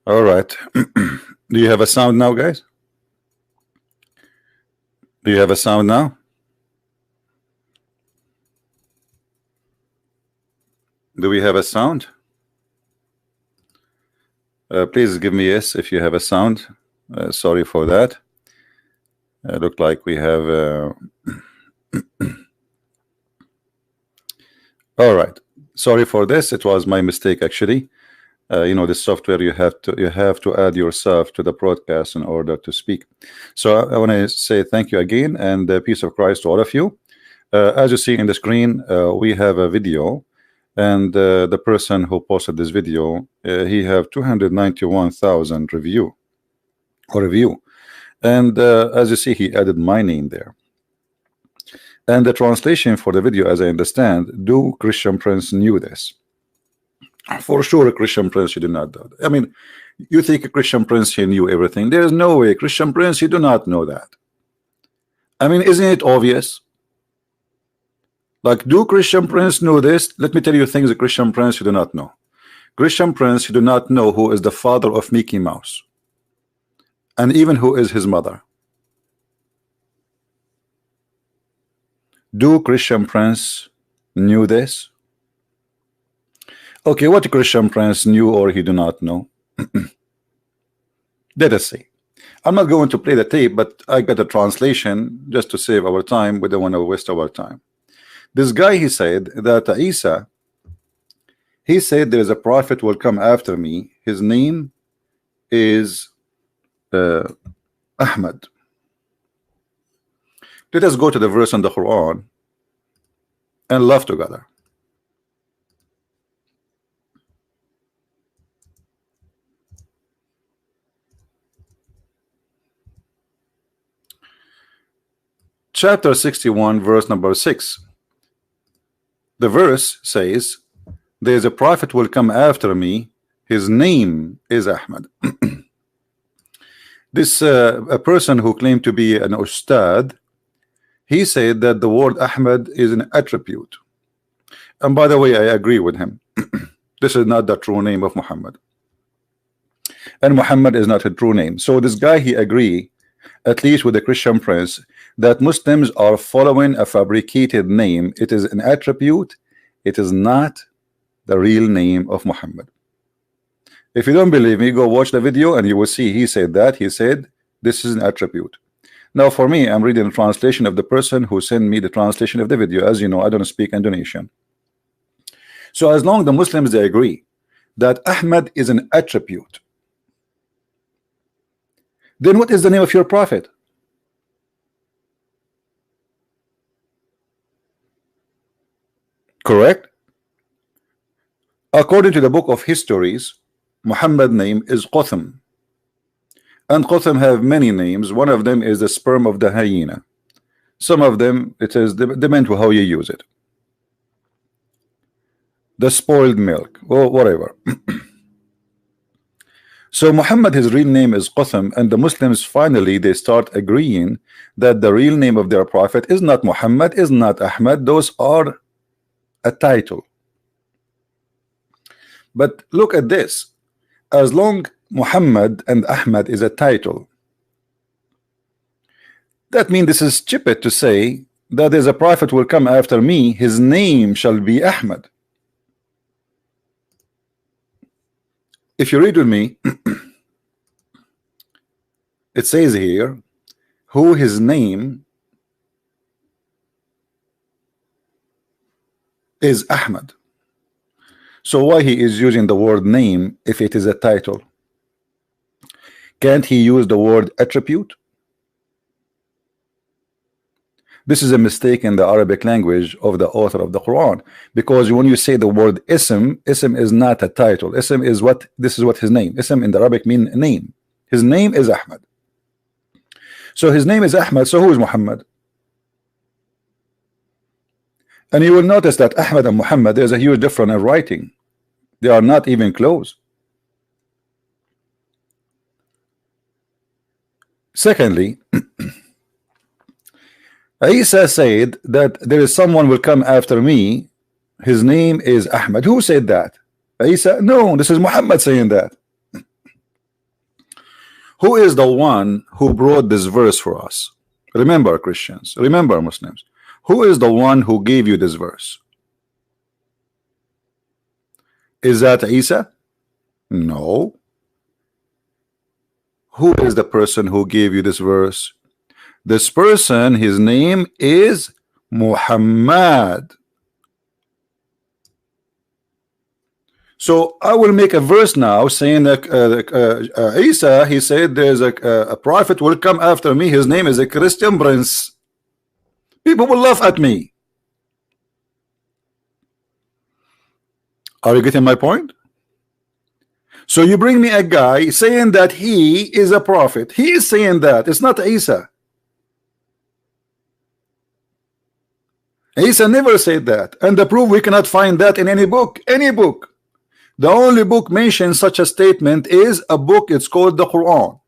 All right. Do you have a sound now, guys? Do you have a sound now? Do we have a sound? Please give me yes if you have a sound. Sorry for that. Look like we have. All right. Sorry for this. It was my mistake actually. You know, the software you have to add yourself to the broadcast in order to speak. So I want to say thank you again and peace of Christ to all of you. As you see in the screen, we have a video, and the person who posted this video, he have 291,000 review, and as you see, he added my name there. And the translation for the video, as I understand, do Christian Prince knew this? For sure, a Christian Prince, you do not know. I mean, you think a Christian Prince, he knew everything. There is no way, Christian Prince, you do not know that. I mean, isn't it obvious? Like, do Christian Prince know this? Let me tell you things, a Christian Prince, you do not know. Christian Prince, you do not know who is the father of Mickey Mouse, and even who is his mother. Do Christian Prince knew this? Okay, what Christian Prince knew or he do not know? Let us see. I'm not going to play the tape, but I got a translation just to save our time. We don't want to waste our time. This guy, he said that Isa, he said there is a prophet will come after me. His name is Ahmad. Let us go to the verse in the Quran and laugh together. Chapter 61, verse number 6. The verse says, there is a prophet will come after me. His name is Ahmad. This a person who claimed to be an Ustadz, he said that the word Ahmad is an attribute. And by the way, I agree with him. This is not the true name of Muhammad, and Muhammad is not a true name. So this guy, he agree, at least with the Christian Prince, that Muslims are following a fabricated name. It is an attribute. It is not the real name of Muhammad. If you don't believe me, go watch the video and you will see he said that. He said this is an attribute. Now for me, I'm reading the translation of the person who sent me the translation of the video. As you know, I don't speak Indonesian. So as long as the Muslims, they agree that Ahmad is an attribute, then what is the name of your prophet? Correct? According to the book of histories, Muhammad's name is Qatham, and Qatham have many names. One of them is the sperm of the hyena. Some of them, it is depend on how you use it. The spoiled milk, or whatever. So Muhammad, his real name is Qatham, and the Muslims finally they start agreeing that the real name of their prophet is not Muhammad, is not Ahmad. Those are a title. But look at this. As long Muhammad and Ahmad is a title, that means this is stupid to say that there's a prophet will come after me, his name shall be Ahmad. If you read with me, it says here who his name is Ahmad. So why he is using the word name if it is a title? Can't he use the word attribute? This is a mistake in the Arabic language of the author of the Quran, because when you say the word ism is not a title. Ism is what, this is what his name. Ism in the Arabic mean name. His name is Ahmad. So his name is Ahmad. So who is Muhammad? And you will notice that Ahmad and Muhammad, there's a huge difference in writing. They are not even close. Secondly, Isa said that there is someone will come after me, his name is Ahmad. Who said that? Isa? No, this is Muhammad saying that. Who is the one who brought this verse for us? Remember, Christians, remember, Muslims, who is the one who gave you this verse? Is that Isa? No. Who is the person who gave you this verse? This person, his name is Muhammad. So I will make a verse now saying that Isa, he said there's a prophet will come after me, his name is a Christian prince. People will laugh at me. Are you getting my point? So you bring me a guy saying that he is a prophet. He is saying that. It's not Isa. Isa never said that. And the proof, we cannot find that in any book. Any book. The only book mentions such a statement is a book. It's called the Quran.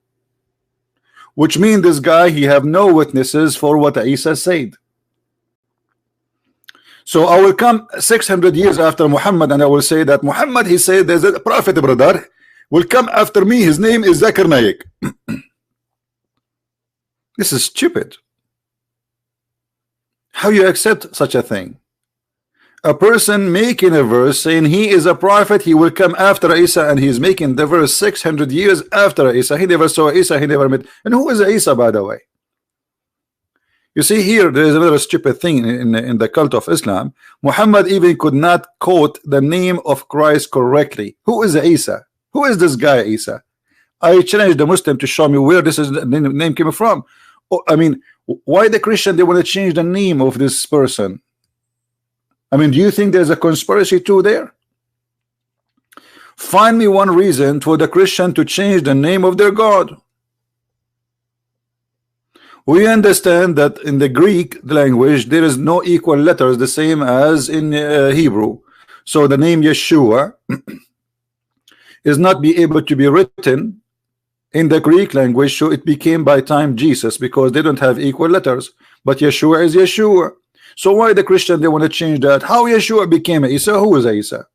Which means this guy, he have no witnesses for what Isa said. So I will come 600 years after Muhammad and I will say that Muhammad, he said there's a prophet, brother, will come after me. His name is Zakir Naik. This is stupid. How you accept such a thing? A person making a verse saying he is a prophet, he will come after Isa, and he's making the verse 600 years after Isa. He never saw Isa, he never met. And who is Isa, by the way? You see here, there is another stupid thing in the cult of Islam. Muhammad even could not quote the name of Christ correctly. Who is Isa? Who is this guy, Isa? I challenged the Muslim to show me where this is the name came from. Oh, I mean, why the Christian, they want to change the name of this person? I mean, do you think there's a conspiracy too there? Find me one reason for the Christian to change the name of their God. We understand that in the Greek language there is no equal letters the same as in Hebrew. So the name Yeshua is not be able to be written in the Greek language, so it became by time Jesus, because they don't have equal letters. But Yeshua is Yeshua. So why the Christian, they want to change that? How Yeshua became Isa? Who is Isa?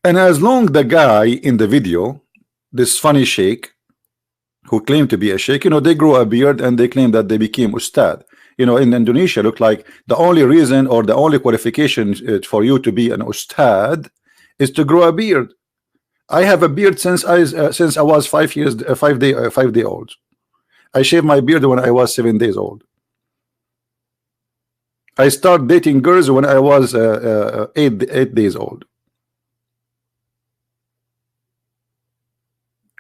And as long the guy in the video, this funny sheikh who claimed to be a sheikh, you know, they grow a beard and they claim that they became Ustadz. You know, in Indonesia, look like the only reason or the only qualification for you to be an Ustadz is to grow a beard. I have a beard since I was 5 day old. I shaved my beard when I was 7 days old. I started dating girls when I was 8 days old.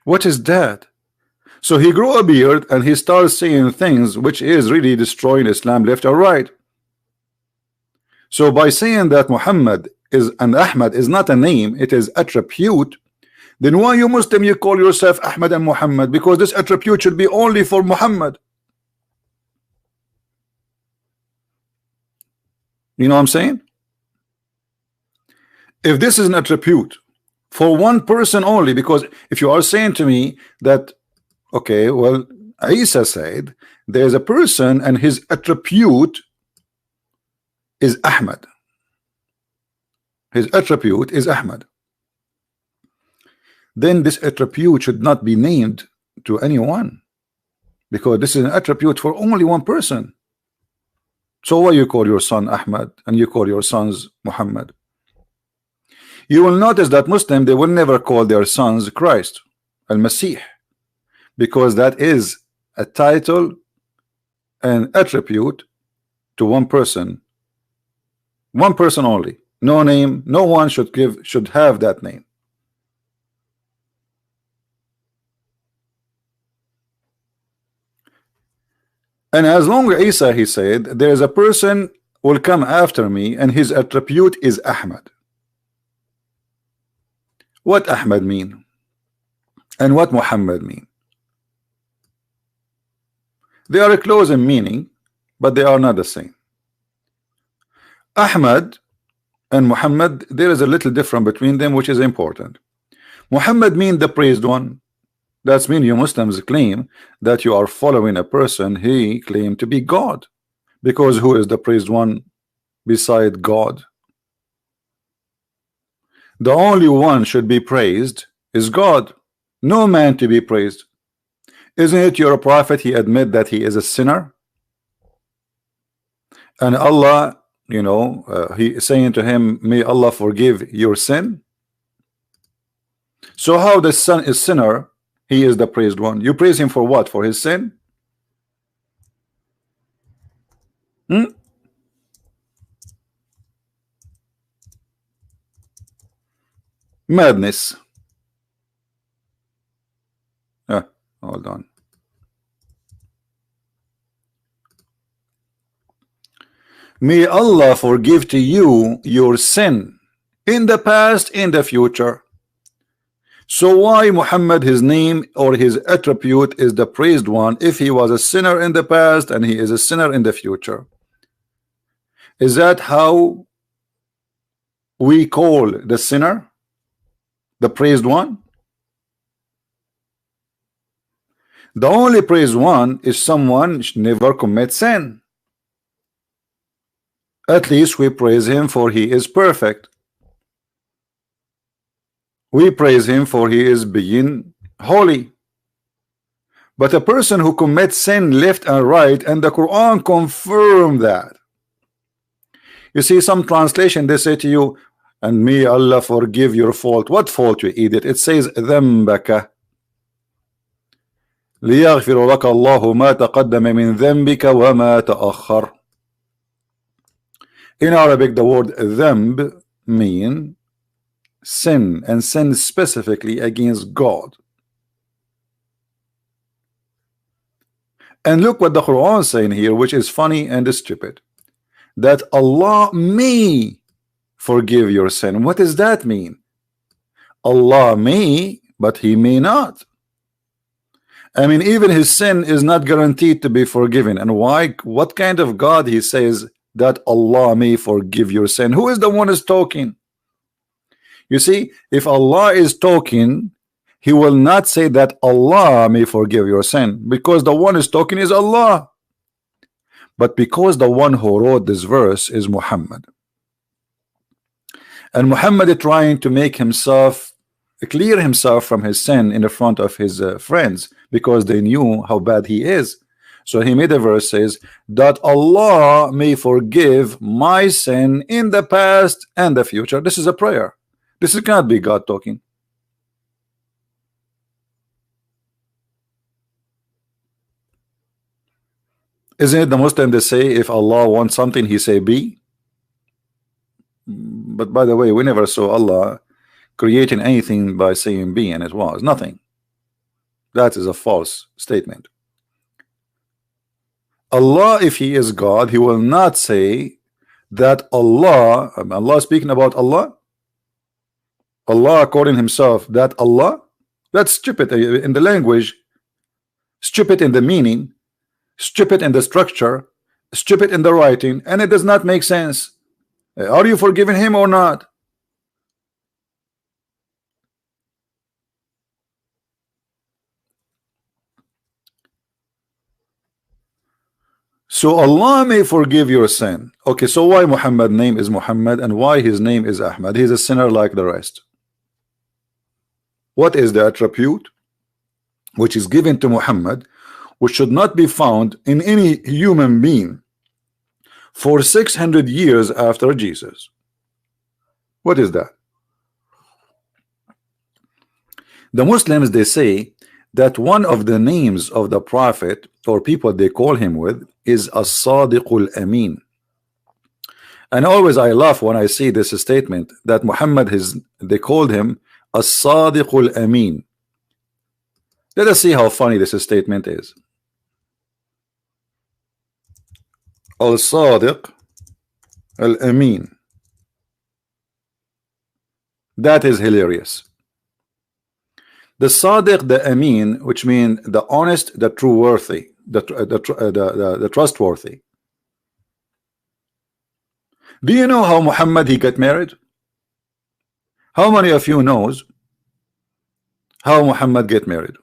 What is that? So he grew a beard and he starts saying things which is really destroying Islam left or right. So by saying that Muhammad is and Ahmad is not a name, it is attribute, then why you Muslim you call yourself Ahmad and Muhammad? Because this attribute should be only for Muhammad. You know what I'm saying? If this is an attribute for one person only, because if you are saying to me that, okay, well, Isa said there's a person and his attribute is Ahmad. His attribute is Ahmad. Then this attribute should not be named to anyone, because this is an attribute for only one person. So why you call your son Ahmad and you call your sons Muhammad? You will notice that Muslim, they will never call their sons Christ, Al-Masih, because that is a title and attribute to one person only. No name, no one should have that name. And as long as Isa, he said, there is a person will come after me and his attribute is Ahmad. What Ahmad mean? And what Muhammad mean? They are close in meaning, but they are not the same. Ahmad and Muhammad, there is a little difference between them, which is important. Muhammad mean the praised one. That's mean you Muslims claim that you are following a person he claimed to be God, because who is the praised one beside God? The only one should be praised is God, no man to be praised. Isn't it your prophet? He admit that he is a sinner, and Allah, you know, he is saying to him, may Allah forgive your sin. So how the son is sinner, he is the praised one. You praise him for what? For his sin? Madness. Hold on. May Allah forgive to you your sin in the past, in the future. So why Muhammad, his name or his attribute is the praised one if he was a sinner in the past and he is a sinner in the future? Is that how we call the sinner the praised one? The only praised one is someone never commits sin. At least we praise him for he is perfect. We praise him for he is being holy. But a person who commits sin left and right, and the Quran confirm that. You see, some translation they say to you, and may Allah forgive your fault. What fault, you idiot? It says ذنبك ليغفر لك الله ما تقدم من ذنبك وما تأخر. In Arabic, the word ذنب mean sin, and sin specifically against God. And look what the Quran is saying here, which is funny and stupid, that Allah may forgive your sin. What does that mean? Allah may, but he may not. I mean, even his sin is not guaranteed to be forgiven. And why? What kind of God he says that Allah may forgive your sin? Who is the one who's talking? You see, if Allah is talking, he will not say that Allah may forgive your sin, because the one who's talking is Allah. But because the one who wrote this verse is Muhammad, and Muhammad is trying to make himself clear himself from his sin in the front of his friends, because they knew how bad he is. So he made a verse says that Allah may forgive my sin in the past and the future. This is a prayer. This cannot be God talking. Isn't it the Muslim they say if Allah wants something he say be? But by the way, we never saw Allah creating anything by saying be, and it was nothing. That is a false statement. Allah, if he is God, he will not say that Allah speaking about Allah according himself, that Allah, that's stupid in the language, stupid in the meaning, stupid in the structure, stupid in the writing, and it does not make sense. Are you forgiving him or not? So Allah may forgive your sin. Okay, so why Muhammad's name is Muhammad and why his name is Ahmad? He's a sinner like the rest. What is the attribute which is given to Muhammad, which should not be found in any human being for 600 years after Jesus? What is that? The Muslims, they say that one of the names of the prophet or people they call him with is as-Sadiqul Amin. And always I laugh when I see this statement that Muhammad they called him as-Sadiqul Amin. Let us see how funny this statement is. Al-Sadiq Al-Amin. That is hilarious. The Sadiq, the Amin, which means the honest, the true worthy, the trustworthy. Do you know how Muhammad he got married? How many of you knows how Muhammad get married?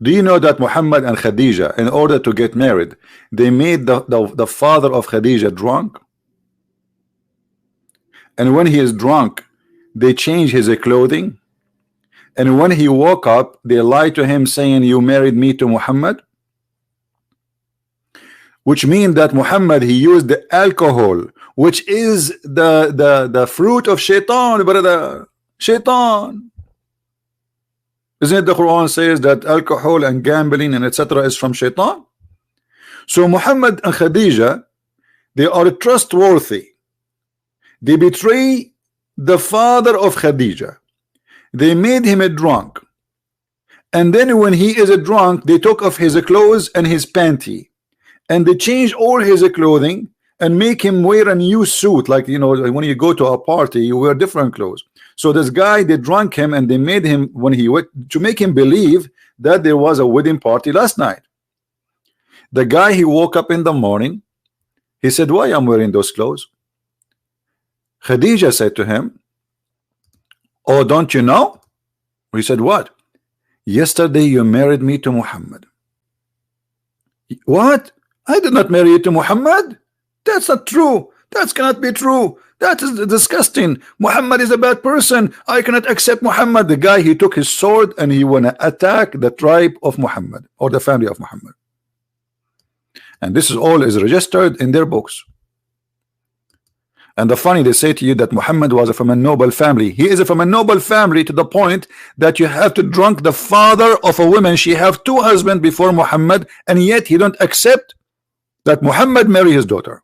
Do you know that Muhammad and Khadija, in order to get married, they made the father of Khadija drunk? And when he is drunk, they changed his clothing, and when he woke up, they lied to him saying, you married me to Muhammad, which means that Muhammad, he used the alcohol, which is the fruit of shaitan, brother. Shaitan. Isn't it the Quran says that alcohol and gambling and etc. is from shaitan? So Muhammad and Khadija, they are trustworthy. They betray the father of Khadija. They made him a drunk, and then when he is a drunk, they took off his clothes and his panty, and they changed all his clothing and make him wear a new suit. Like, you know, when you go to a party, you wear different clothes. So this guy, they drunk him and they made him, when he went to make him believe that there was a wedding party last night. The guy, he woke up in the morning, he said, why I'm wearing those clothes? Khadija said to him, oh, don't you know? He said, what? Yesterday you married me to Muhammad. What? I did not marry you to Muhammad. That's not true. That cannot be true. That is disgusting. Muhammad is a bad person. I cannot accept Muhammad. The guy, he took his sword and he want to attack the tribe of Muhammad, or the family of Muhammad. And this is all is registered in their books. And the funny, they say to you that Muhammad was from a noble family. He is from a noble family to the point that you have to drunk the father of a woman. She have 2 husbands before Muhammad, and yet he don't accept that Muhammad marry his daughter.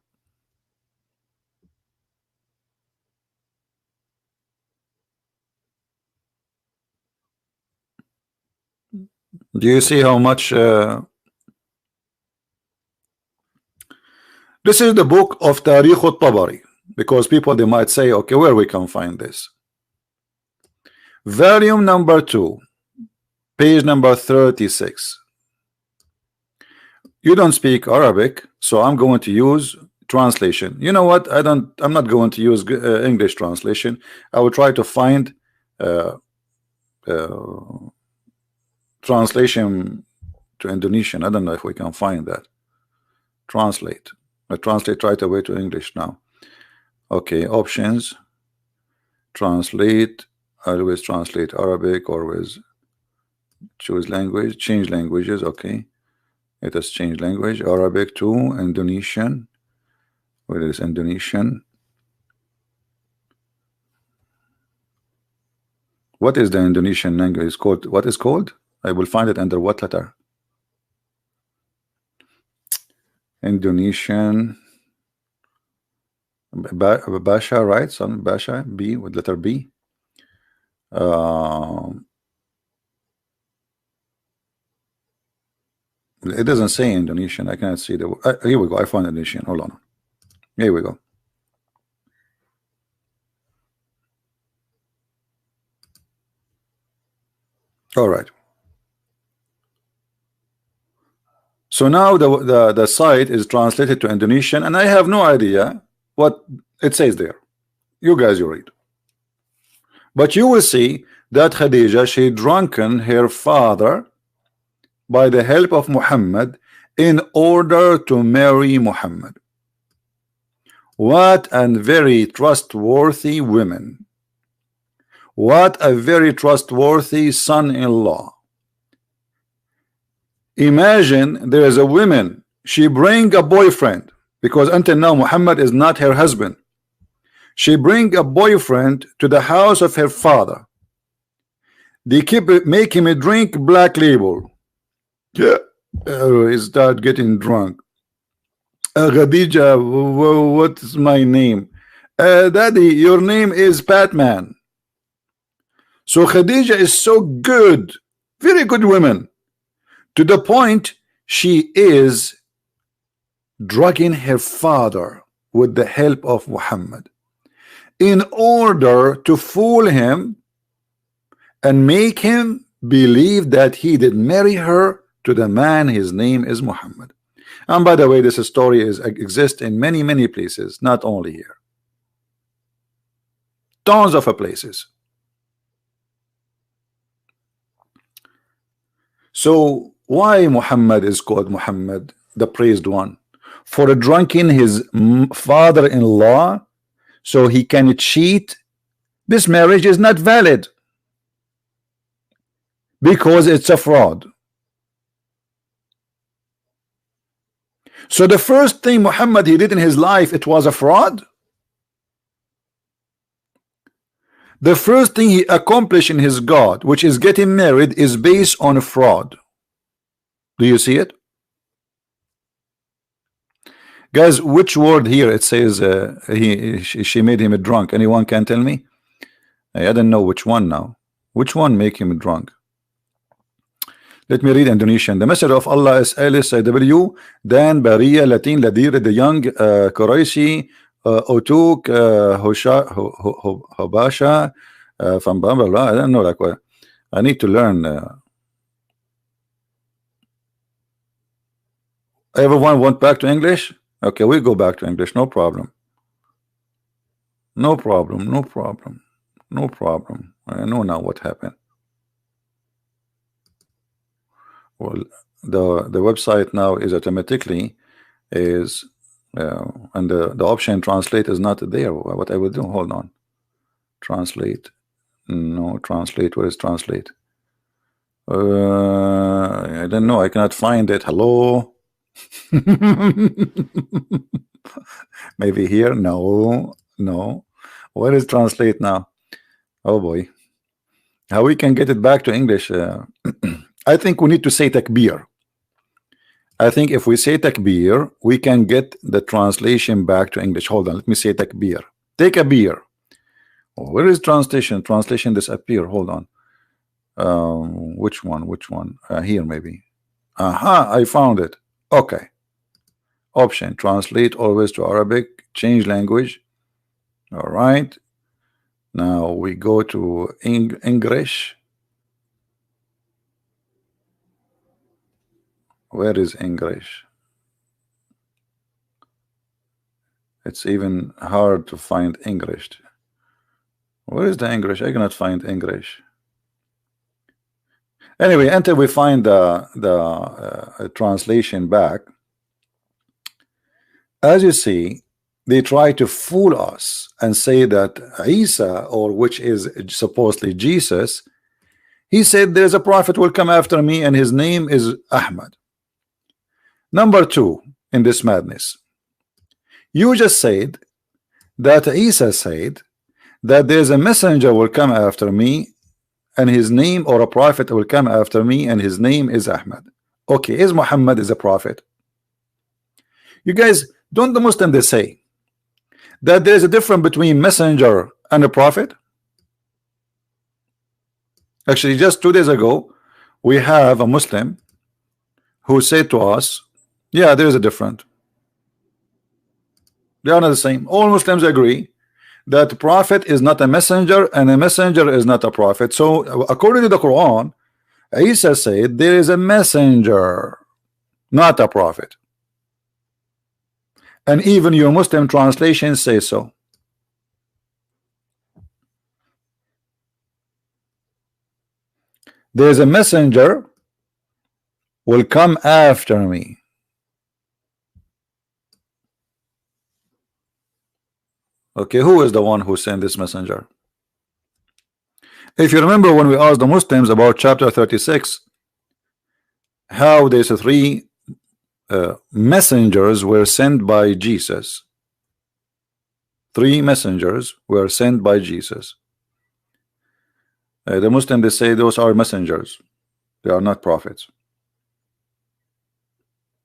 Do you see how much this is the book of Tariq al-Tabari, because people, they might say, okay, where we can find this? Volume number 2, page number 36. You don't speak Arabic, so I'm going to use translation. You know what? I'm not going to use English translation. I will try to find translation to Indonesian. I don't know if we can find that. Translate. I translate right away to English now. Okay, options. Translate. I always translate Arabic, always choose language, change languages. Okay, let us change language. Arabic to Indonesian. Where is Indonesian? What is the Indonesian language? It's called, what is called? I will find it under what letter? Indonesian. Basha, right? Some Basha, B with letter B. It doesn't say Indonesian. I cannot see the. Here we go. I found Indonesian. Hold on. Here we go. All right. So now the site is translated to Indonesian, and I have no idea what it says there. You guys, you read. But you will see that Khadija, she drunken her father by the help of Muhammad in order to marry Muhammad. What a very trustworthy women. What a very trustworthy son-in-law. Imagine there is a woman, she bring a boyfriend, because until now Muhammad is not her husband. She bring a boyfriend to the house of her father. They make him a drink Black Label. Yeah, he start getting drunk. Khadija, what's my name? Daddy, your name is Batman. So Khadija is so good, very good woman, to the point she is drugging her father with the help of Muhammad in order to fool him and make him believe that he did marry her to the man, his name is Muhammad. And by the way, this story exists in many places, not only here. Tons of places. So why Muhammad is called Muhammad, the praised one? For drunking his father-in-law, so he can cheat this marriage is not valid because it's a fraud. So the first thing Muhammad he did in his life, it was a fraud. The first thing he accomplished in his God, which is getting married, is based on a fraud. Do you see it? Guys, which word here it says she made him a drunk? Anyone can tell me? I don't know which one now. Which one make him drunk? Let me read Indonesian. The message of Allah is LSIW Dan Baria Latin Ladir the young Quraishi Otuk Hobasha from blah blah blah. I don't know like what. I need to learn. Everyone went back to English? Okay, we go back to English, no problem. No problem, no problem, no problem. I know now what happened. Well, the website now is automatically is and the option translate is not there. What I will do, hold on. Translate. No, translate. Where is translate? I don't know. I cannot find it. Hello. Maybe here. No. Where is translate now? Oh boy, how we can get it back to English? I think we need to say takbir. I think if we say takbir, we can get the translation back to English. Hold on, let me say takbir. Take a beer. Oh, where is translation? Translation disappear. Hold on. Which one? Here maybe. Aha, I found it. Okay. Option, translate always to Arabic, change language. All right. Now we go to English. Where is English? It's even hard to find English. Where is the English? I cannot find English. Anyway, until we find the translation back, as you see, they try to fool us and say that Isa, or which is supposedly Jesus, he said there's a prophet will come after me and his name is Ahmad. Number two, in this madness, you just said that Isa said that there's a messenger will come after me and his name, or a prophet will come after me and his name is Ahmad. Okay, is Muhammad is a prophet? You guys, don't the Muslim they say that there's a difference between messenger and a prophet? Actually, just 2 days ago, we have a Muslim who said to us, yeah, there is a difference. They are not the same. All Muslims agree that the prophet is not a messenger and a messenger is not a prophet. So according to the Quran, Isa said there is a messenger, not a prophet. And even your Muslim translations say so. There's a messenger will come after me. Okay, who is the one who sent this messenger? If you remember when we asked the Muslims about chapter 36, how there's three messengers were sent by Jesus. 3 messengers were sent by Jesus. The Muslim they say those are messengers. They are not prophets.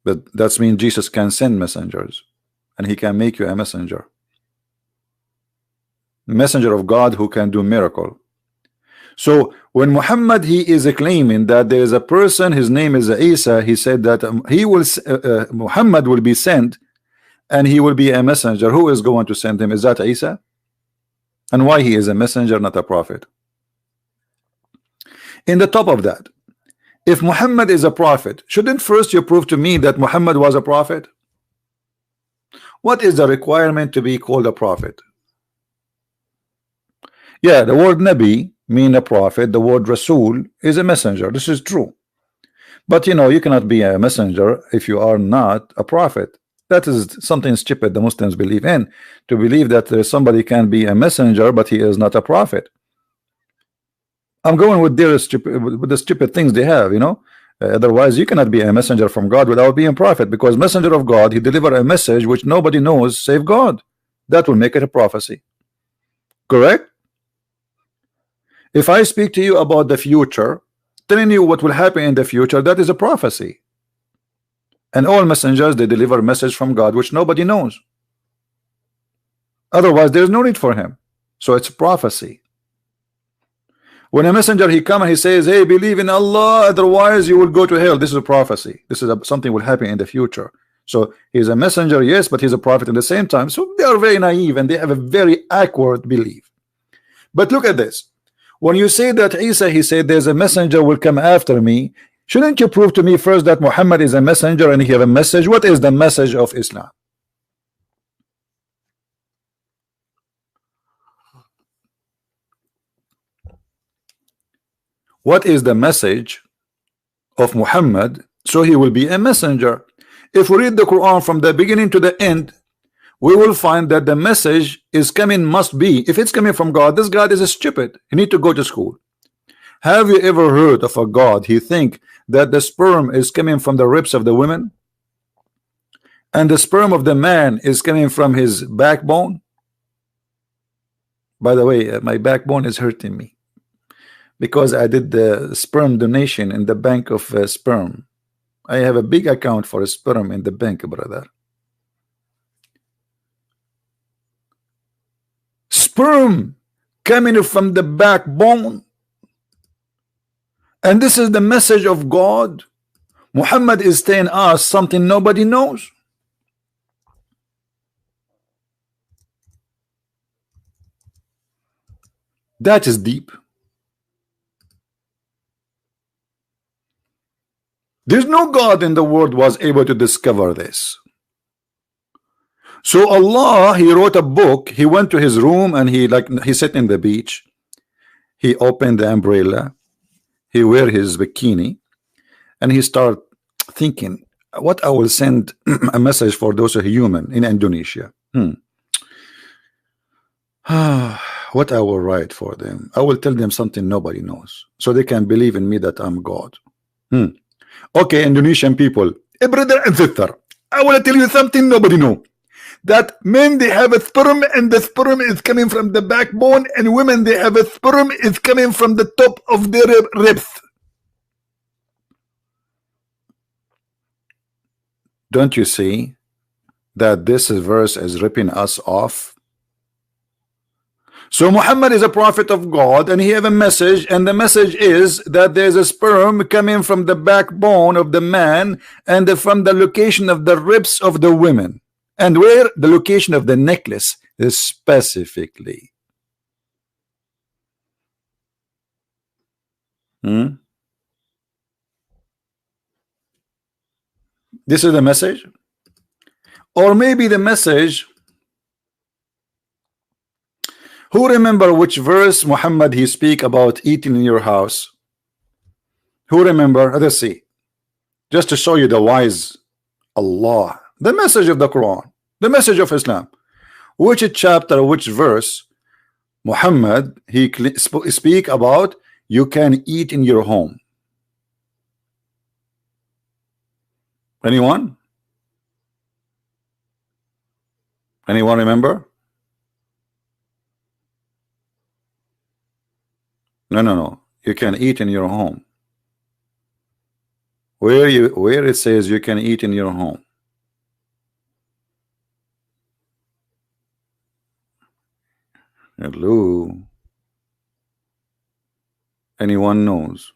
But that means Jesus can send messengers and he can make you a messenger. Messenger of God who can do miracle. So when Muhammad he is claiming that there is a person, his name is Isa, he said that he will Muhammad will be sent and he will be a messenger. Who is going to send him? Is that Isa? And why he is a messenger, not a prophet? In the top of that, if Muhammad is a prophet, shouldn't first you prove to me that Muhammad was a prophet? What is the requirement to be called a prophet? Yeah, the word Nabi mean a prophet. The word Rasul is a messenger. This is true. But you know, you cannot be a messenger if you are not a prophet. That is something stupid the Muslims believe in, to believe that somebody can be a messenger but he is not a prophet. I'm going with their stupid, with the stupid things they have, you know. Otherwise, you cannot be a messenger from God without being a prophet, because messenger of God, he deliver a message which nobody knows save God. That will make it a prophecy. Correct? If I speak to you about the future, telling you what will happen in the future, that is a prophecy. And all messengers, they deliver a message from God which nobody knows. Otherwise, there's no need for him. So it's prophecy. When a messenger he come and he says, hey, believe in Allah, otherwise you will go to hell. This is a prophecy. This is something will happen in the future. So he's a messenger, yes, but he's a prophet at the same time. So they are very naive and they have a very accurate belief. But look at this. When you say that Isa, he said there's a messenger will come after me, shouldn't you prove to me first that Muhammad is a messenger and he have a message? What is the message of Islam? What is the message of Muhammad? So he will be a messenger. If we read the Quran from the beginning to the end, we will find that the message is coming, must be, if it's coming from God, this God is a stupid. You need to go to school. Have you ever heard of a God he think that the sperm is coming from the ribs of the women and the sperm of the man is coming from his backbone? By the way, my backbone is hurting me because I did the sperm donation in the bank of sperm. I have a big account for sperm in the bank, brother. Sperm coming from the backbone, and this is the message of God. Muhammad is telling us something nobody knows. That is deep. There's no God in the world was able to discover this. So Allah, he wrote a book. He went to his room and he sat in the beach. He opened the umbrella. He wear his bikini and he started thinking, what I will send a message for those who are human in Indonesia. What I will write for them. I will tell them something nobody knows so they can believe in me that I'm God. Okay, Indonesian people, brother and sister, I want to tell you something nobody know. That men, they have a sperm and the sperm is coming from the backbone, and women, they have a sperm is coming from the top of their ribs. Don't you see that this verse is ripping us off? So Muhammad is a prophet of God and he have a message, and the message is that there's a sperm coming from the backbone of the man and from the location of the ribs of the women, and where the location of the necklace is specifically. This is the message, or maybe the message. Who remember which verse Muhammad he speak about eating in your house? Who remember? Let's see. Just to show you the wise Allah, the message of the Quran, the message of Islam. Which chapter, which verse Muhammad he speak about you can eat in your home? Anyone? Anyone remember? No. You can eat in your home. Where it says you can eat in your home? Hello. Anyone knows?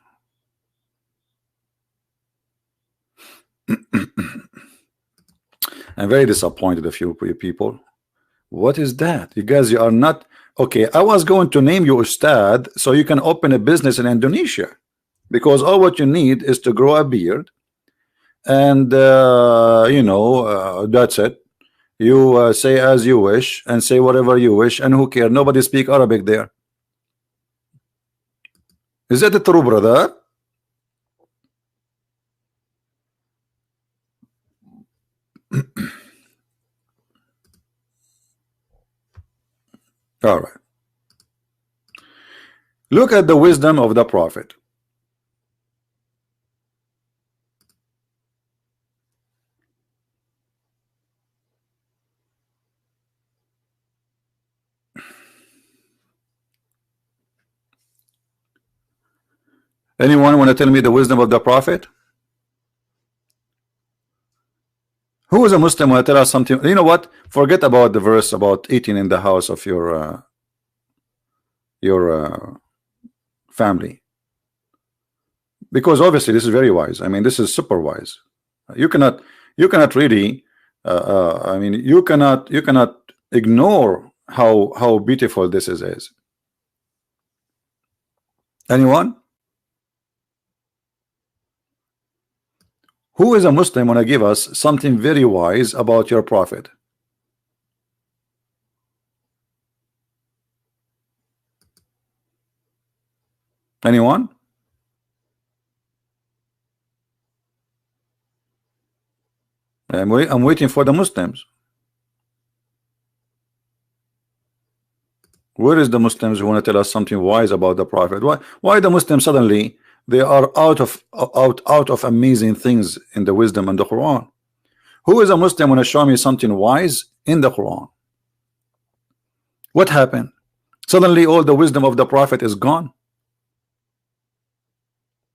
I'm very disappointed of you people. What is that? You guys, you are not okay. I was going to name you Ustadz so you can open a business in Indonesia, because all what you need is to grow a beard and that's it. You say as you wish and say whatever you wish, and who cares? Nobody speak Arabic there. Is that the true, brother? All right. Look at the wisdom of the Prophet. Anyone want to tell me the wisdom of the Prophet? Who is a Muslim want to tell us something? You know what? Forget about the verse about eating in the house of your family, because obviously this is very wise. I mean, this is super wise. You cannot really I mean, you cannot ignore how beautiful this is. Anyone? Who is a Muslim want to give us something very wise about your Prophet? Anyone? I'm waiting for the Muslims. Where is the Muslims who want to tell us something wise about the Prophet? Why the Muslims suddenly they are out of amazing things in the wisdom and the Quran? Who is a Muslim want to show me something wise in the Quran? What happened? Suddenly all the wisdom of the Prophet is gone.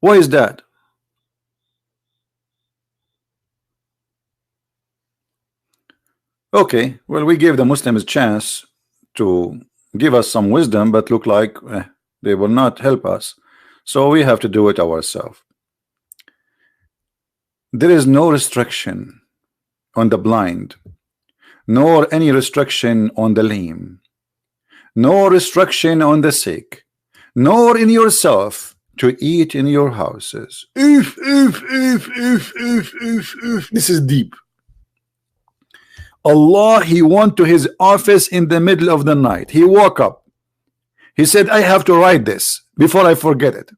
Why is that? Okay, well, we gave the Muslims a chance to give us some wisdom, but look like they will not help us, so we have to do it ourselves. There is no restriction on the blind, nor any restriction on the lame, no restriction on the sick, nor in yourself to eat in your houses. If. This is deep. Allah, he went to his office in the middle of the night. He woke up. He said, I have to write this before I forget it.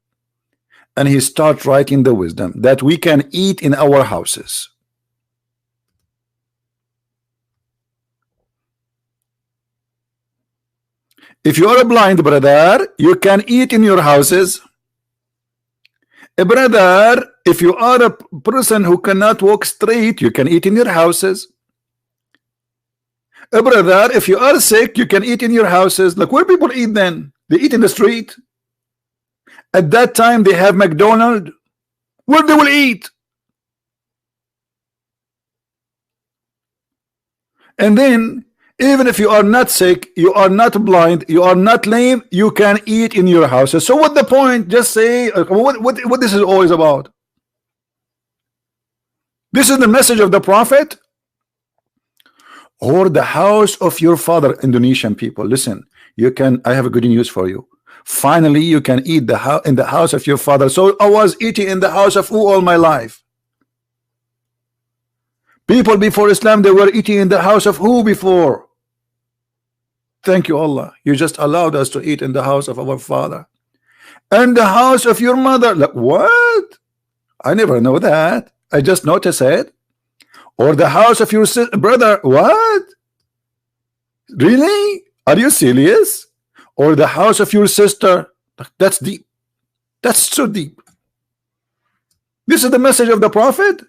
And he started writing the wisdom that we can eat in our houses. If you are a blind brother, you can eat in your houses. A brother, if you are a person who cannot walk straight, you can eat in your houses. A brother, if you are sick, you can eat in your houses. Like, where people eat then? They eat in the street. At that time, they have McDonald's. Where they will eat? And then, even if you are not sick, you are not blind, you are not lame, you can eat in your houses. So what the point? Just say what this is always about. This is the message of the Prophet. Or the house of your father. Indonesian people, listen, you can, I have a good news for you. Finally you can eat in the house of your father. So I was eating in the house of who all my life? People before Islam, they were eating in the house of who before? Thank you, Allah. You just allowed us to eat in the house of our father. And the house of your mother. Like, what? I never know that. I just noticed it. Or the house of your brother. What? Really? Are you serious? Or the house of your sister. That's deep. That's so deep. This is the message of the Prophet.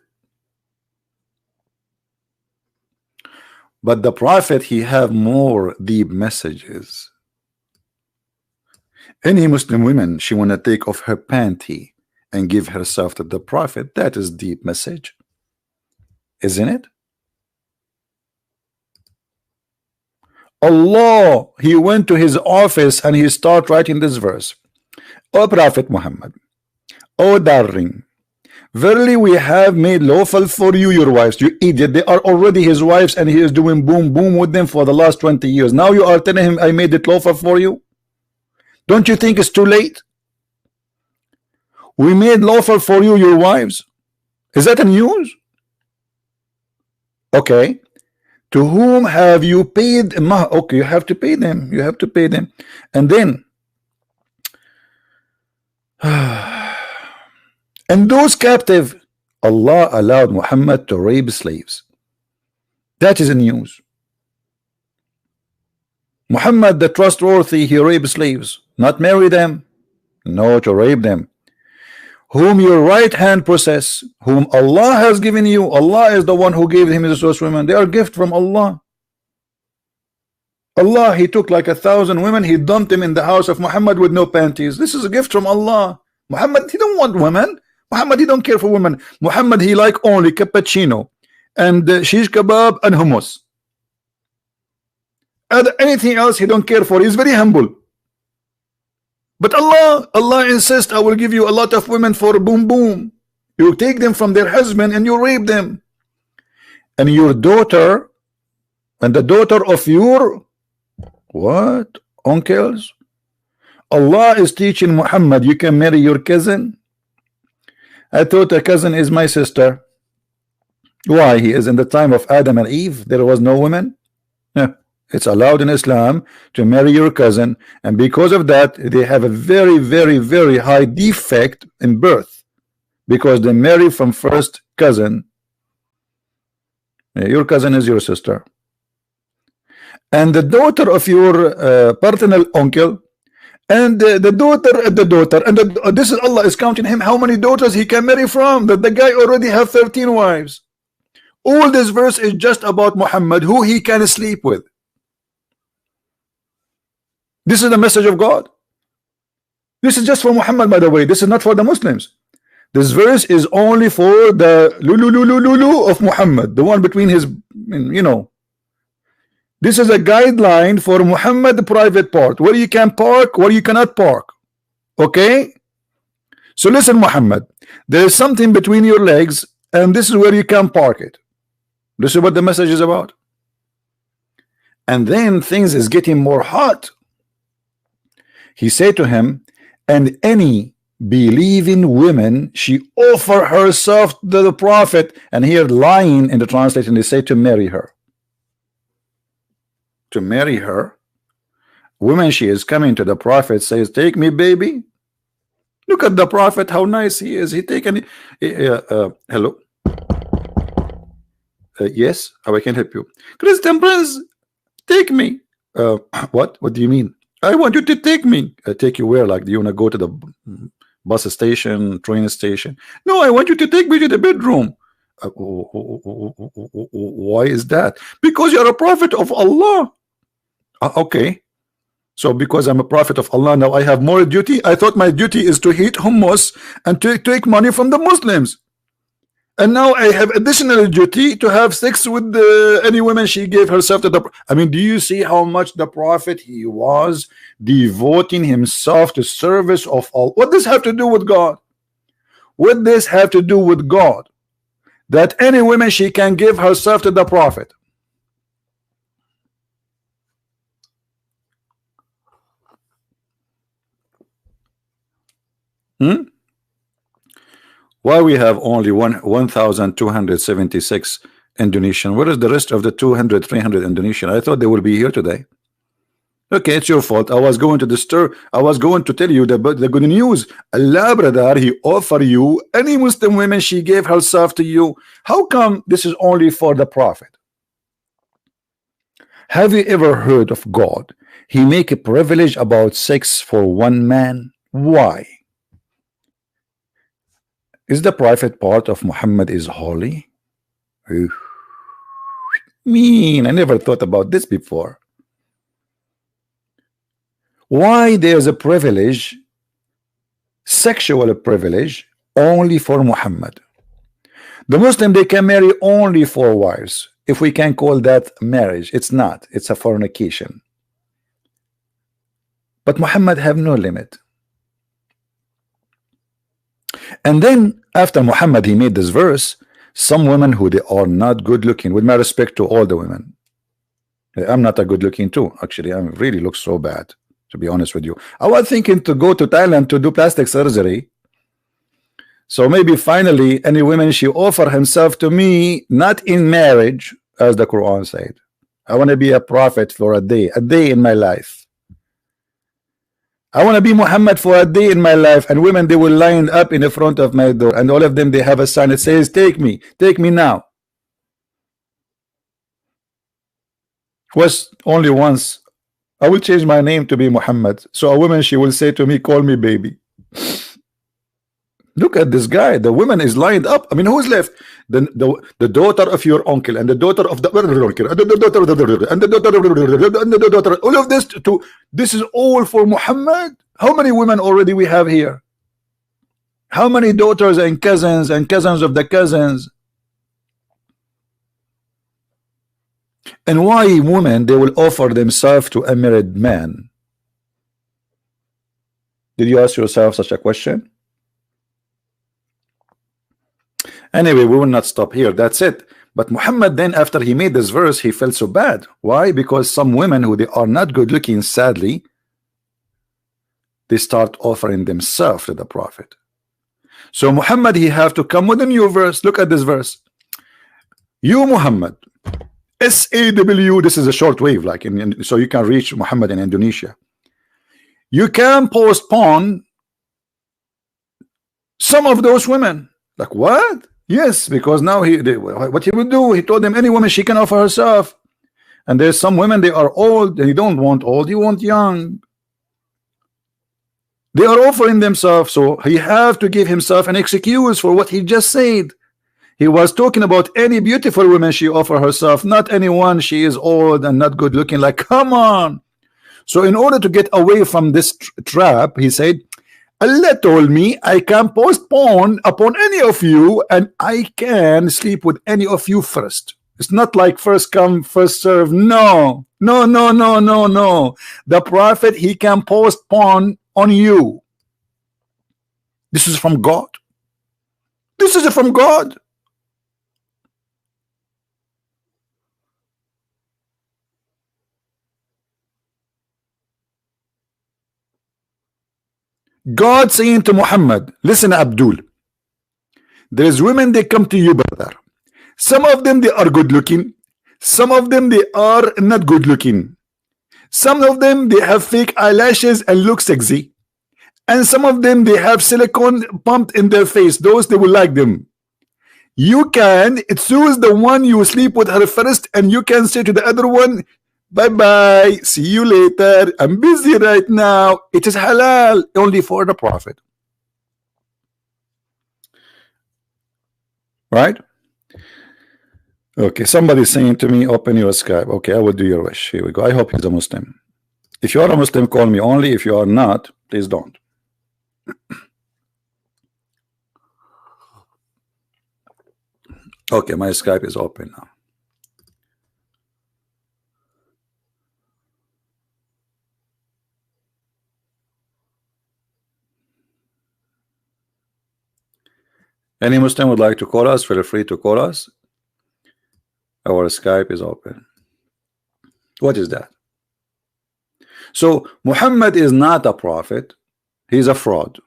But the Prophet, he have more deep messages. Any Muslim woman, she want to take off her panty and give herself to the Prophet. That is deep message, isn't it? Allah, he went to his office and he started writing this verse. O Prophet Muhammad, O darling, verily we have made lawful for you your wives. You idiot, they are already his wives and he is doing boom boom with them for the last 20 years. Now you are telling him I made it lawful for you? Don't you think it's too late? We made lawful for you your wives. Is that a news? Okay. To whom have you paid? Okay, you have to pay them. You have to pay them. And then and those captive, Allah allowed Muhammad to rape slaves. That is a news. Muhammad the trustworthy, he raped slaves, not marry them, no, to rape them. Whom your right hand possess, whom Allah has given you. Allah is the one who gave him his women. They are gift from Allah. Allah, he took like 1,000 women, he dumped them in the house of Muhammad with no panties. This is a gift from Allah. Muhammad, he don't want women. Muhammad, he don't care for women. Muhammad, he like only cappuccino and shish kebab and hummus. And anything else he don't care for. He's very humble. But Allah insists, I will give you a lot of women for boom boom. You take them from their husband and you rape them. And your daughter and the daughter of your what? Uncles? Allah is teaching Muhammad, you can marry your cousin. I thought a cousin is my sister. Why? He is in the time of Adam and Eve. There was no women. Yeah. It's allowed in Islam to marry your cousin, and because of that they have a very, very, very high defect in birth, because they marry from first cousin. Your cousin is your sister, and the daughter of your paternal uncle, and the daughter, and this is Allah is counting him how many daughters he can marry from. That the guy already have 13 wives. All this verse is just about Muhammad, who he can sleep with. This is the message of God. This is just for Muhammad, by the way. This is not for the Muslims. This verse is only for the lulu of Muhammad, the one between his, you know. This is a guideline for Muhammad, the private part, where you can park, where you cannot park. Okay? So listen, Muhammad, there is something between your legs, and this is where you can park it. This is what the message is about. And then things is getting more hot. He said to him, and any believing woman, she offer herself to the prophet. And here lying in the translation, they say to marry her. To marry her. Woman, she is coming to the prophet, says, take me, baby. Look at the prophet, how nice he is. He taken hello. Yes, how I can help you? Christian Prince, take me. What do you mean? I want you to take me. Take you where? Like, do you want to go to the bus station, train station? No, I want you to take me to the bedroom. Why is that? Because you're a prophet of Allah. Okay. So because I'm a prophet of Allah, now I have more duty. I thought my duty is to eat hummus and to take money from the Muslims. And now I have additional duty to have sex with any woman she gave herself to the. I mean, do you see how much the prophet he was devoting himself to service of all? What does this have to do with God? What does this have to do with God? That any woman she can give herself to the prophet. Why we have only 1,276 Indonesian? Where is the rest of the 200, 300 Indonesian? I thought they will be here today. Okay, it's your fault. I was going to disturb. I was going to tell you the good news. Allah, brother, he offer you any Muslim woman, she gave herself to you. How come this is only for the prophet? Have you ever heard of God? He make a privilege about sex for one man. Why? Is the private part of Muhammad is holy? Mean, I never thought about this before. Why there's a privilege, sexual privilege, only for Muhammad? The Muslim, they can marry only 4 wives. If we can call that marriage, it's not. It's a fornication. But Muhammad have no limit. And then after Muhammad, he made this verse. Some women who they are not good looking, with my respect to all the women, I'm not a good looking too. Actually, I really look so bad, to be honest with you. I was thinking to go to Thailand to do plastic surgery. So maybe finally any woman she offer himself to me, not in marriage, as the Quran said. I want to be a prophet for a day in my life. I want to be Muhammad for a day in my life, and women, they will line up in the front of my door, and all of them, they have a sign that says, take me now. Was only once I will change my name to be Muhammad. So a woman, she will say to me, call me baby. Look at this guy. The woman is lined up. I mean, who's left? The daughter of your uncle, and the daughter of the uncle, and the daughter, and the daughter, and the daughter. All of this this is all for Muhammad. How many women already we have here? How many daughters and cousins of the cousins? And why women, they will offer themselves to a married man? Did you ask yourself such a question? Anyway, we will not stop here. That's it. But Muhammad, then after he made this verse, he felt so bad. Why? Because some women who they are not good looking, sadly, they start offering themselves to the Prophet. So Muhammad, he have to come with a new verse. Look at this verse. You Muhammad, SAW, this is a short wave, like so you can reach Muhammad in Indonesia. You can postpone some of those women. Like what? Yes, because now what he will do, he told them any woman she can offer herself. And there's some women, they are old, and you don't want old, you want young. They are offering themselves, so he have to give himself an excuse for what he just said. He was talking about any beautiful woman she offer herself, not anyone she is old and not good looking. Like, come on. So in order to get away from this trap, he said, Allah told me I can postpone upon any of you, and I can sleep with any of you first. It's not like first come, first serve. No. The Prophet, he can postpone on you. This is from God. This is from God. God saying to Muhammad, listen Abdul, there's women, they come to you, brother. Some of them, they are good looking. Some of them, they are not good looking. Some of them, they have fake eyelashes and look sexy. And some of them, they have silicone pumped in their face. Those, they will like them. You can choose the one you sleep with her first, and you can say to the other one, bye-bye, see you later, I'm busy right now. It is halal only for the Prophet. Right? Okay, somebody's saying to me, open your Skype. Okay, I will do your wish. Here we go. I hope he's a Muslim. If you are a Muslim, call me only. If you are not, please don't. Okay, my Skype is open now. Any Muslim would like to call us, feel free to call us. Our Skype is open. What is that? So Muhammad is not a prophet, he's a fraud.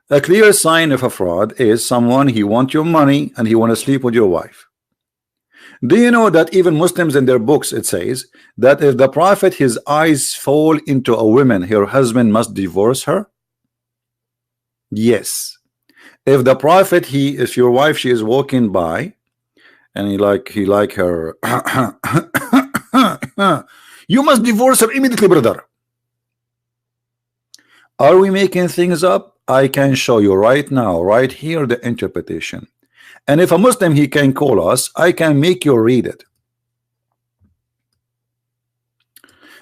A clear sign of a fraud is someone, he wants your money and he want to sleep with your wife. Do you know that even Muslims in their books, it says that if the Prophet, his eyes fall into a woman, her husband must divorce her? Yes. If the Prophet, if your wife, she is walking by and he like her you must divorce her immediately, brother. Are we making things up? I can show you right now, right here, the interpretation. And if a Muslim, he can call us, I can make you read it.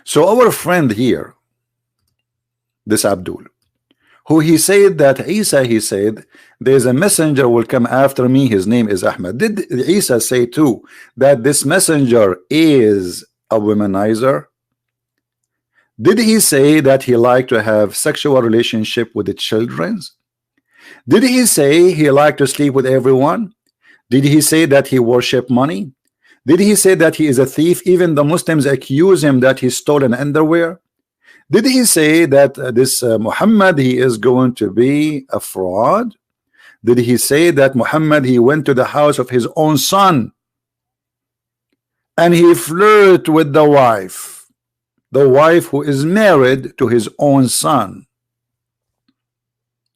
So our friend here, this Abdul, who he said that Isa, he said, there's a messenger will come after me, his name is Ahmad. Did Isa say too that this messenger is a womanizer? Did he say that he liked to have sexual relationship with the children? Did he say he liked to sleep with everyone? Did he say that he worshiped money? Did he say that he is a thief? Even the Muslims accuse him that he stole an underwear. Did he say that this Muhammad, he is going to be a fraud? Did he say that Muhammad, he went to the house of his own son and he flirted with the wife who is married to his own son?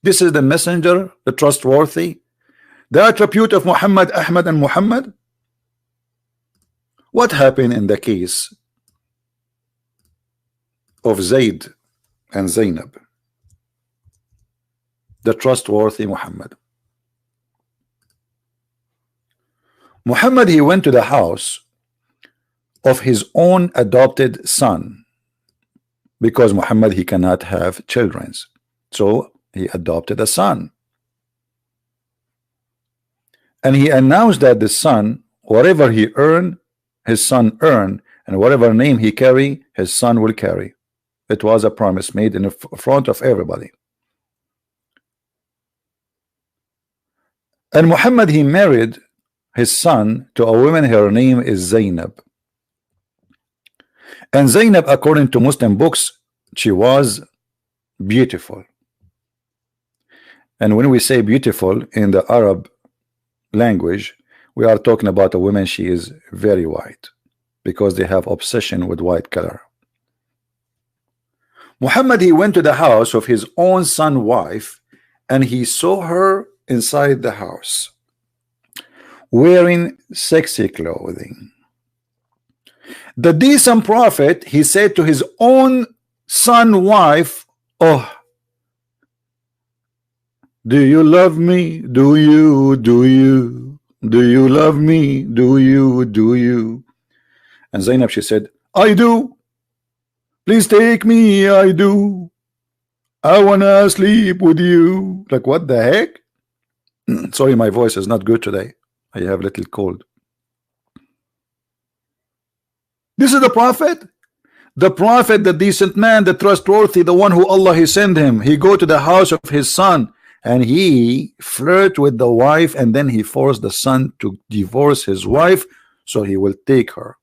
This is the messenger, the trustworthy, the attribute of Muhammad, Ahmad, and Muhammad. What happened in the case? of Zayd and Zainab, the trustworthy Muhammad. Muhammad, he went to the house of his own adopted son, because Muhammad, he cannot have children, so he adopted a son, and he announced that the son, whatever he earned, his son earned, and whatever name he carry, his son will carry. It was a promise made in front of everybody. And Muhammad, he married his son to a woman. Her name is Zainab. And Zainab, according to Muslim books, she was beautiful. And when we say beautiful in the Arab language, we are talking about a woman, she is very white, because they have obsession with white color. Muhammad, he went to the house of his own son's wife, and he saw her inside the house wearing sexy clothing. The decent prophet, he said to his own son's wife, "Oh, do you love me? Do you love me? Do you?" And Zainab, she said, "I do. Please take me, I do. I wanna sleep with you." Like, what the heck? Sorry, my voice is not good today. I have a little cold. This is the prophet, the decent man, the trustworthy, the one who Allah he sent him. He go to the house of his son and he flirt with the wife, and then he forced the son to divorce his wife so he will take her.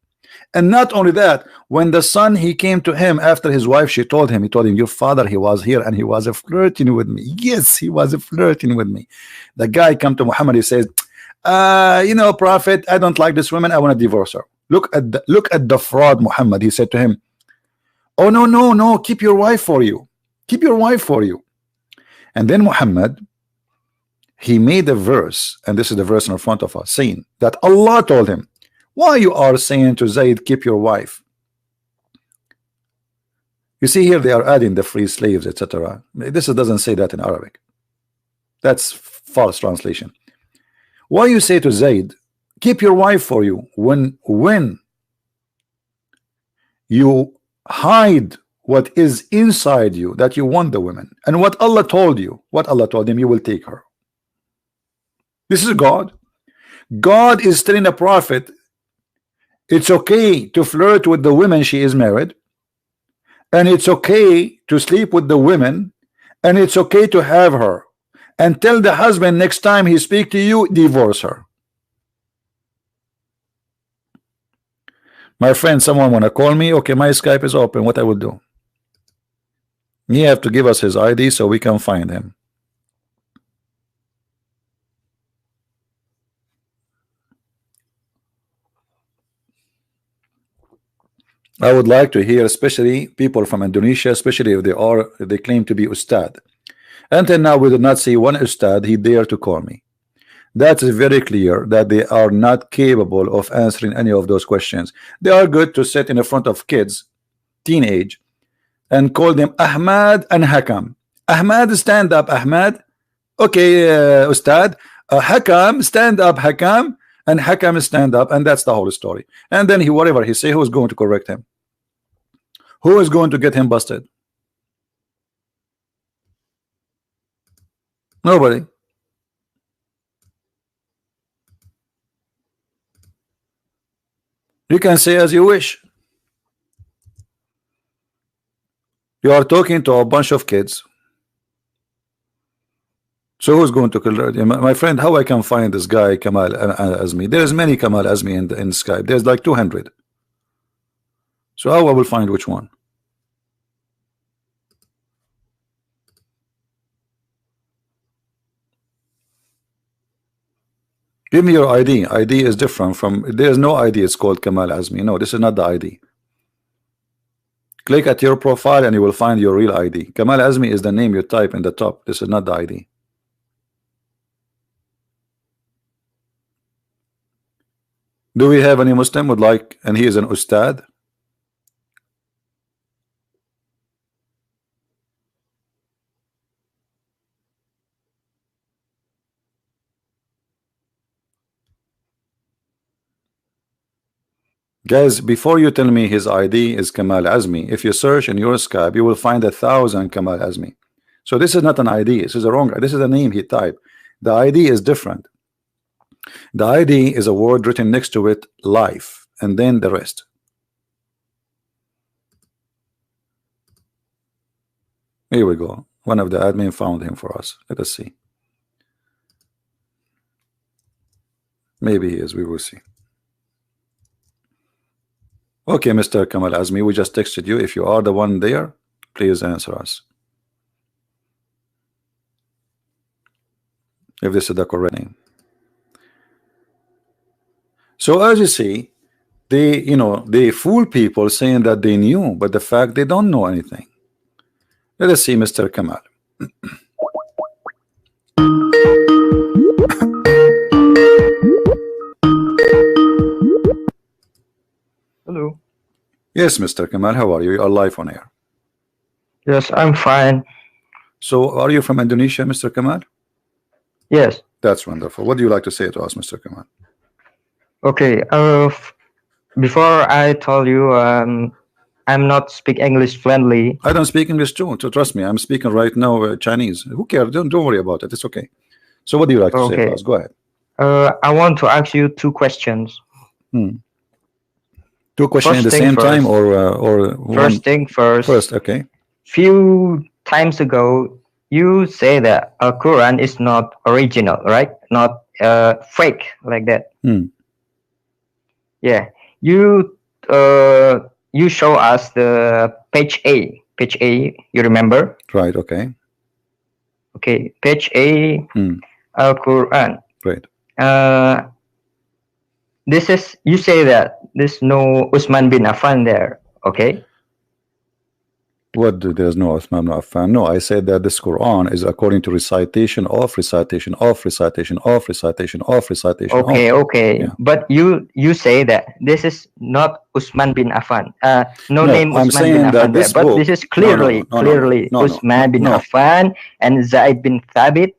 And not only that, when the son he came to him after his wife, he told him, "Your father, he was here and he was flirting with me." Yes, he was flirting with me. The guy come to Muhammad, he says, "Prophet, I don't like this woman, I want to divorce her." Look at the fraud, Muhammad. He said to him, "Oh, no, keep your wife for you. Keep your wife for you." And then Muhammad, he made a verse, and this is the verse in front of us, saying that Allah told him, "Why you are saying to Zayd, keep your wife?" You see here they are adding the free slaves, etc. This doesn't say that in Arabic. That's false translation. Why you say to Zayd, keep your wife for you, when you hide what is inside you, that you want the woman, and what Allah told you, what Allah told him, you will take her. This is God. God is telling a prophet it's okay to flirt with the women she is married, and it's okay to sleep with the women, and it's okay to have her, and tell the husband next time he speak to you, divorce her. My friend, someone wanna call me? Okay, my Skype is open. What I will do? He have to give us his ID so we can find him. I would like to hear, especially people from Indonesia, especially if they claim to be Ustad. Until now, we did not see one Ustad he dare to call me. That is very clear that they are not capable of answering any of those questions. They are good to sit in front of kids, teenage, and call them Ahmad and Hakam. Ahmad, stand up, Ahmad. Okay, Ustad. Hakam, stand up, Hakam. And Hakam, stand up. And that's the whole story. And then whatever he say, who is going to correct him? Who is going to get him busted? Nobody. You can say as you wish. You are talking to a bunch of kids. So who's going to kill my friend? How I can find this guy Kamal Azmi? There's many Kamal Azmi in Skype. There's like 200. So how I will find which one? Give me your ID. ID is different from. There's no ID. It's called Kamal Azmi. No, this is not the ID. Click at your profile and you will find your real ID. Kamal Azmi is the name you type in the top. This is not the ID. Do we have any Muslim would like, and he is an Ustad? Guys, before you tell me his ID is Kamal Azmi, if you search in your Skype, you will find 1,000 Kamal Azmi. So this is not an ID. This is a wrong. This is a name he typed. The ID is different. The ID is a word written next to it, life, and then the rest. Here we go. One of the admin found him for us. Let us see. Maybe he is. We will see. Okay, Mr. Kamal Azmi, we just texted you. If you are the one there, please answer us. If this is the correct name. So as you see, they fool people saying that they knew, but the fact they don't know anything. Let us see, Mr. Kamal. Hello. Yes, Mr. Kamal, how are you? You are live on air. Yes, I'm fine. So are you from Indonesia, Mr. Kamal? Yes. That's wonderful. What do you like to say to us, Mr. Kamal? Okay. Before I told you, I'm not speak English fluently. I don't speak English too, so trust me. I'm speaking right now Chinese. Who cares? Don't worry about it. It's okay. So what do you like to say to us? Go ahead. I want to ask you two questions. Two questions at the same time, or first thing first. First, okay. Few times ago, you say that a Quran is not original, right? Not fake like that. Yeah. You show us the page A. Page A. You remember? Right. Okay. Okay. Page A. Quran. Right. This is, you say that there's no Uthman bin Affan there, okay? What? There's no Uthman bin Affan? No, I said that this Quran is according to recitation of recitation of recitation of recitation of recitation. Okay, okay. Yeah. But you say that this is not Uthman bin Affan. No name Uthman bin Affan there. But this is clearly Uthman bin Affan and Zaid bin Thabit.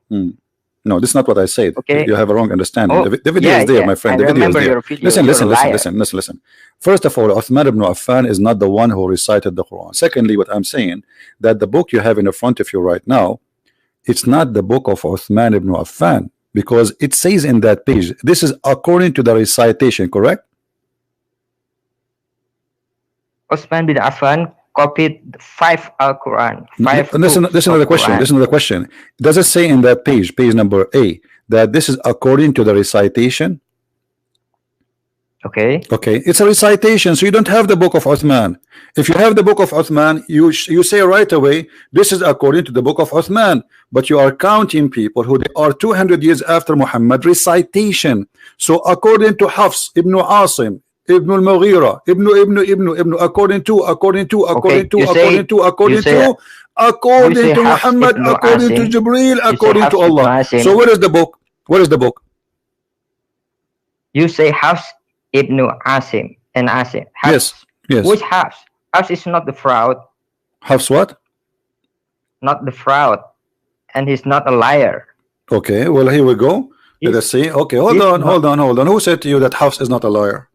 No, this is not what I said. Okay. You have a wrong understanding. The video is there, my friend. The video is there. Listen. First of all, Uthman ibn Affan is not the one who recited the Quran. Secondly, what I'm saying, that the book you have in front of you right now, it's not the book of Uthman ibn Affan, because it says in that page, this is according to the recitation, correct? Uthman bin Affan copied 5 Al-Quran. Listen to the question. Listen to the question. Does it say in that page number A, that this is according to the recitation? Okay. Okay. It's a recitation, so you don't have the book of Uthman. If you have the book of Uthman, you say right away, this is according to the book of Uthman. But you are counting people who they are 200 years after Muhammad, recitation. So according to Hafs ibn Asim, Ibn al-Mughira, Ibn, according to Muhammad, according to Jibreel, according to Allah. So what is the book? What is the book? You say Hafs ibn Asim and Asim. Yes. Which Hafs? Hafs is not the fraud. Hafs what? Not the fraud. And he's not a liar. Okay, well, here we go. Let us see. Okay, hold on. Who said to you that Hafs is not a liar?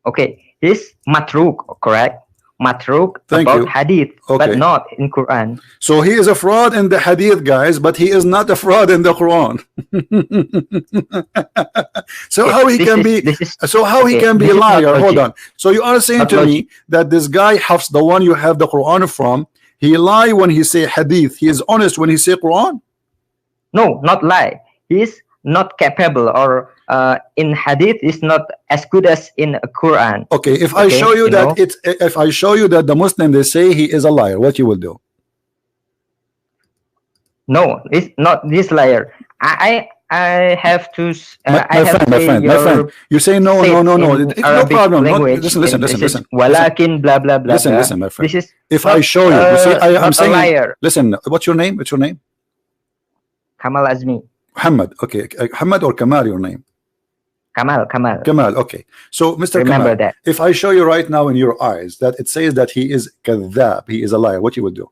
Okay, he's matruk, correct? Matruk about hadith, but not in Quran. So he is a fraud in the hadith, guys, but he is not a fraud in the Quran. So how he can be? So how he can be a liar? Hold on. So you are saying to me that this guy Hafs, the one you have the Quran from, he lie when he say hadith. He is honest when he say Quran. No, not lie. He is not capable, or in hadith is not as good as in Quran. Okay, if I show you that if I show you that the Muslim they say he is a liar, what you will do? No, it's not this liar. I have to. My friend. You say no. No problem. Listen. Walakin blah blah blah. Listen, my friend. This is if I show you, see, I'm saying. Liar. Listen, what's your name? Kamal Azmi. Muhammad. Okay, Muhammad or Kamal, your name? Kamal. Okay. So, Mr. Remember Kamal, that. if I show you right now in your eyes that it says that he is kadhab, he is a liar, what you would do?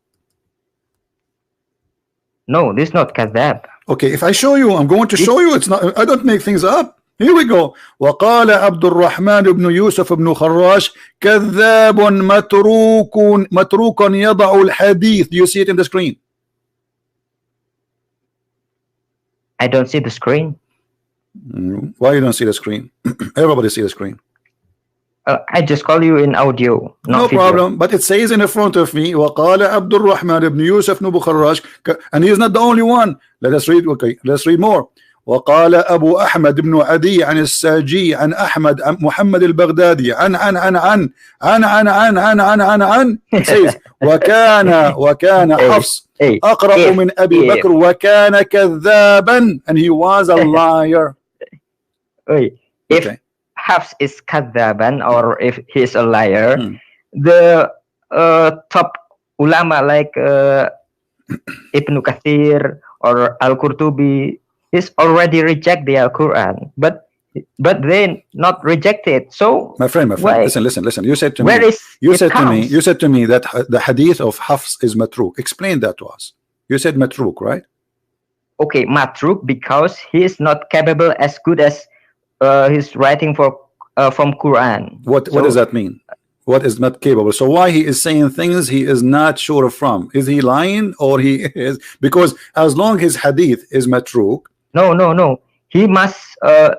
No, this is not kadhab. Okay, if I show you, I'm going to show you. It's not. I don't make things up. Here we go. وقال عبد الرحمن بن يوسف بن خراش كذاب متروك يضع الحديث. Do you see it in the screen? I don't see the screen. Why you don't see the screen? Everybody see the screen. I just call you in audio. No video. Problem, but it says in front of me وقال عبد الرحمن بن يوسف بن خراش, and he is not the only one. Let us read. Okay, let's read more. وقال أبو أحمد بن عدي عن الساجي عن أحمد محمد البغدادي عن it says وكان حفص أقرب من أبي بكر وكان كذابا, and he was a liar. If Hafs is kadhaban, or if he is a liar, the top ulama like Ibn Kathir or Al-Qurtubi is already reject the Al-Quran, but they not reject it. So my friend, listen. You said to me, you said to me that the hadith of Hafs is matruk. Explain that to us. You said matruk, right? Okay, matruk because he is not capable as good as his writing from Quran. What does that mean? What is not capable? So why he is saying things he is not sure from? Is he lying or he is? Because as long his hadith is matruk. No. He must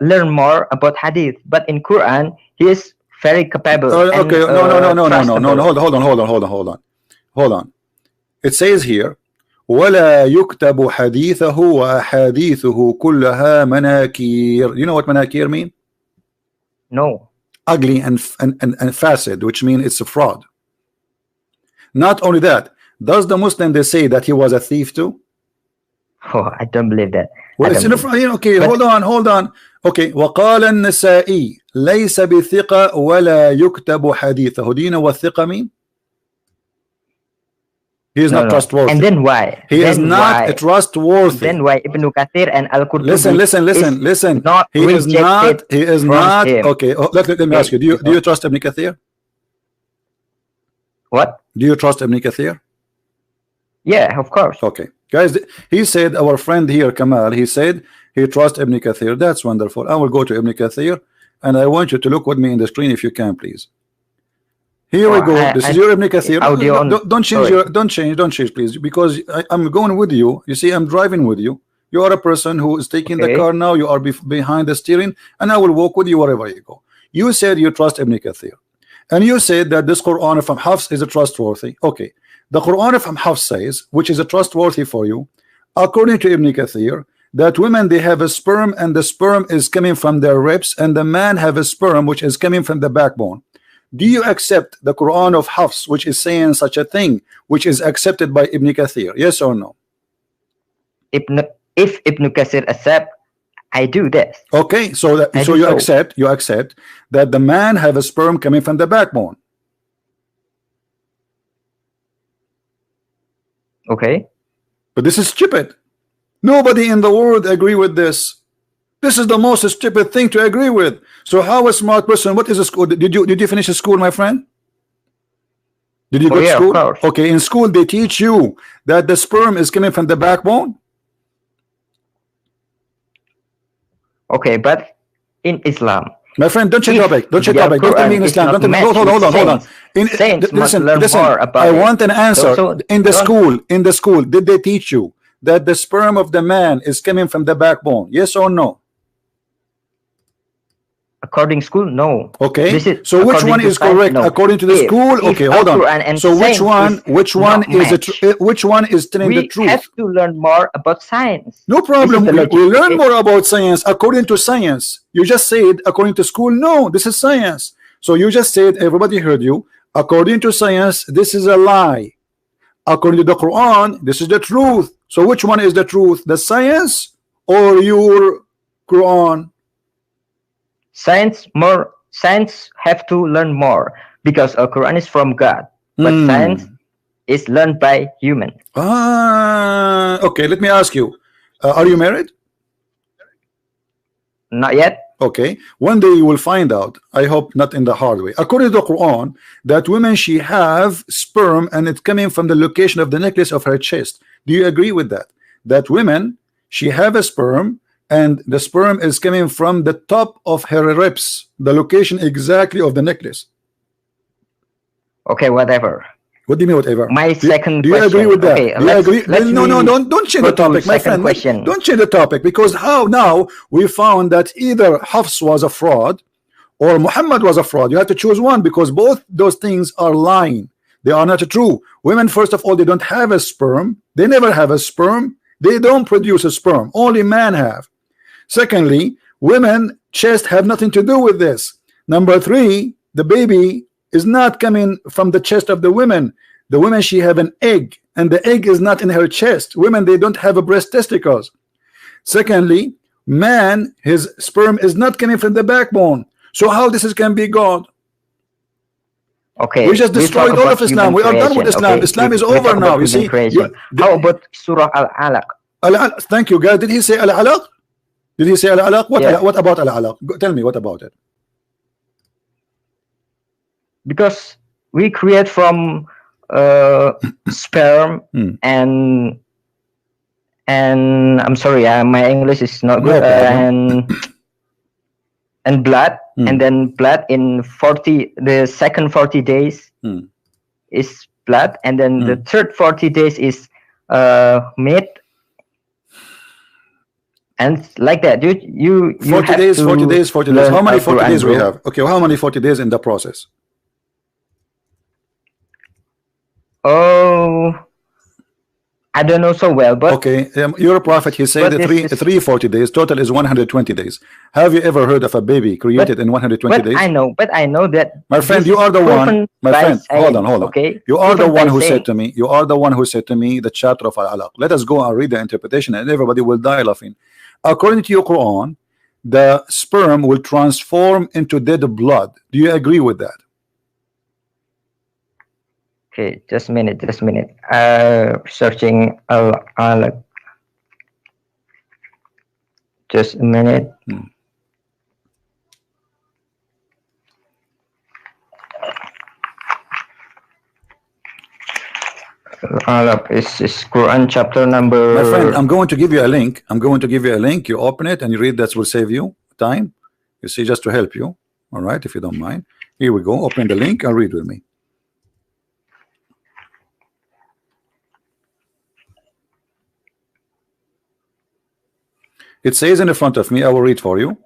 learn more about hadith. But in Quran, he is very capable. Okay, no. Hold on. It says here, ولا يكتب حديثه وأحاديثه كلها مناكير. You know what manakir mean? No. Ugly and facet, which means it's a fraud. Not only that, does the Muslim they say that he was a thief too? Oh, I don't believe that. Well, it's in the okay, but hold on. Okay, وقال النسائي ليس بثقة ولا يكتب حديثه. Do you know what ثقة mean? He is not trustworthy. And then why? He is not trustworthy. Then why Ibn Kathir and Al-Qurtubi? Listen. He is not. Okay, let me ask you. Do you trust Ibn Kathir? What? Do you trust Ibn Kathir? Yeah, of course. Okay, guys. He said, our friend here, Kamal, he said he trusts Ibn Kathir. That's wonderful. I will go to Ibn Kathir, and I want you to look with me in the screen if you can, please. Here we go. This is your Ibn Kathir. Don't change, please, because I'm going with you. You see, I'm driving with you. You are a person who is taking the car now. You are behind the steering, and I will walk with you wherever you go. You said you trust Ibn Kathir, and you said that this Quran from Hafs is a trustworthy. Okay, the Quran from Hafs says, which is a trustworthy for you, according to Ibn Kathir, that women they have a sperm, and the sperm is coming from their ribs, and the man have a sperm which is coming from the backbone. Do you accept the Quran of Hafs, which is saying such a thing, which is accepted by Ibn Kathir? Yes or no? If Ibn Kathir accept, I do this. Okay, so you accept that the man have a sperm coming from the backbone. Okay. But this is stupid. Nobody in the world agree with this. This is the most stupid thing to agree with. So how a smart person, what is a school? Did you finish a school, my friend? Did you go to school? Of course. Okay, in school they teach you that the sperm is coming from the backbone. Okay, but in Islam, my friend, don't change topic. Don't change topic. Don't tell me in Islam. Don't tell me. Hold on. Listen. I want an answer. In the school, did they teach you that the sperm of the man is coming from the backbone? Yes or no? According school, no. Okay. So which one is correct? No. According to the school? Okay, hold on. So which one is telling the truth? We have to learn more about science. No problem. We learn more about science according to science. You just said according to school. No, this is science. So you just said, everybody heard you. According to science, this is a lie. According to the Quran, this is the truth. So which one is the truth? The science or your Quran? Science have to learn more because our Quran is from God, but science is learned by human. Okay, let me ask you, are you married? Not yet. Okay, one day you will find out. I hope not in the hard way. According to the Quran, that women she have sperm and it's coming from the location of the necklace of her chest. Do you agree with that? That women she have a sperm and the sperm is coming from the top of her ribs, the location exactly of the necklace. Okay, whatever. What do you mean whatever? My second question. Do you agree with that? Okay, do you agree? No, don't change the topic, my friend. Don't change the topic, because how now we found that either Hafs was a fraud or Muhammad was a fraud. You have to choose one, because both those things are lying. They are not true. Women, first of all, they don't have a sperm. They never have a sperm. They don't produce a sperm. Only men have. Secondly, women chest have nothing to do with this. Number three, the baby is not coming from the chest of the women. The women, she have an egg, and the egg is not in her chest. Women, they don't have a breast testicles. Secondly, man, his sperm is not coming from the backbone. So how this can be God? Okay, we just destroyed all of Islam. We are done with Islam. Okay. Islam is over now. You see. How about Surah Al-Alaq? Thank you, guys. Did he say Al-Alaq? Did he say Al-Alaq? What about Al-Alaq? Tell me, what about it? Because we create from sperm and I'm sorry, my English is not good. And blood, and then blood in the second 40 days is blood, and then the third 40 days is meat, and like that. You 40 days. How many 40 days we have? Okay, how many 40 days in the process? Oh, I don't know so well, but okay, your prophet, he said that 40 days total is 120 days. Have you ever heard of a baby created in 120 days? I know that. My friend, you are the one. My friend, hold on. Okay, you are the one who said to me. You are the one who said to me the chapter of Al-Alaq. Let us go and read the interpretation, and everybody will die laughing. According to your Quran, the sperm will transform into dead blood. Do you agree with that? Okay, just a minute. Searching Al-Alaq. Just a minute. Al-Alaq is Quran chapter number. My friend, I'm going to give you a link. You open it and you read. That will save you time. You see, just to help you. All right, if you don't mind. Here we go. Open the link and read with me. It says in the front of me, I will read for you.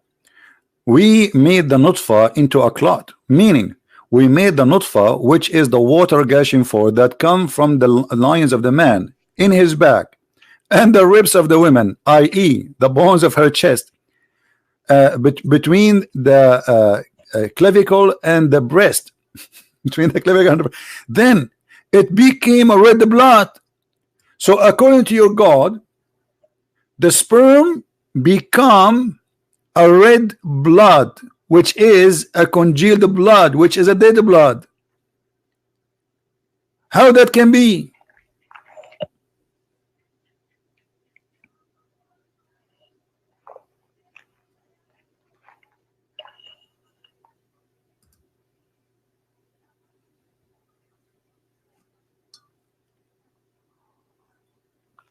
We made the nutfa into a clot, meaning we made the nutfa, which is the water gushing forth that come from the loins of the man in his back, and the ribs of the women, i.e. the bones of her chest, between the clavicle and the breast, between the clavicle and the breast. Then it became a red blood. So according to your God, the sperm become a red blood, which is a congealed blood, which is a dead blood. How that can be?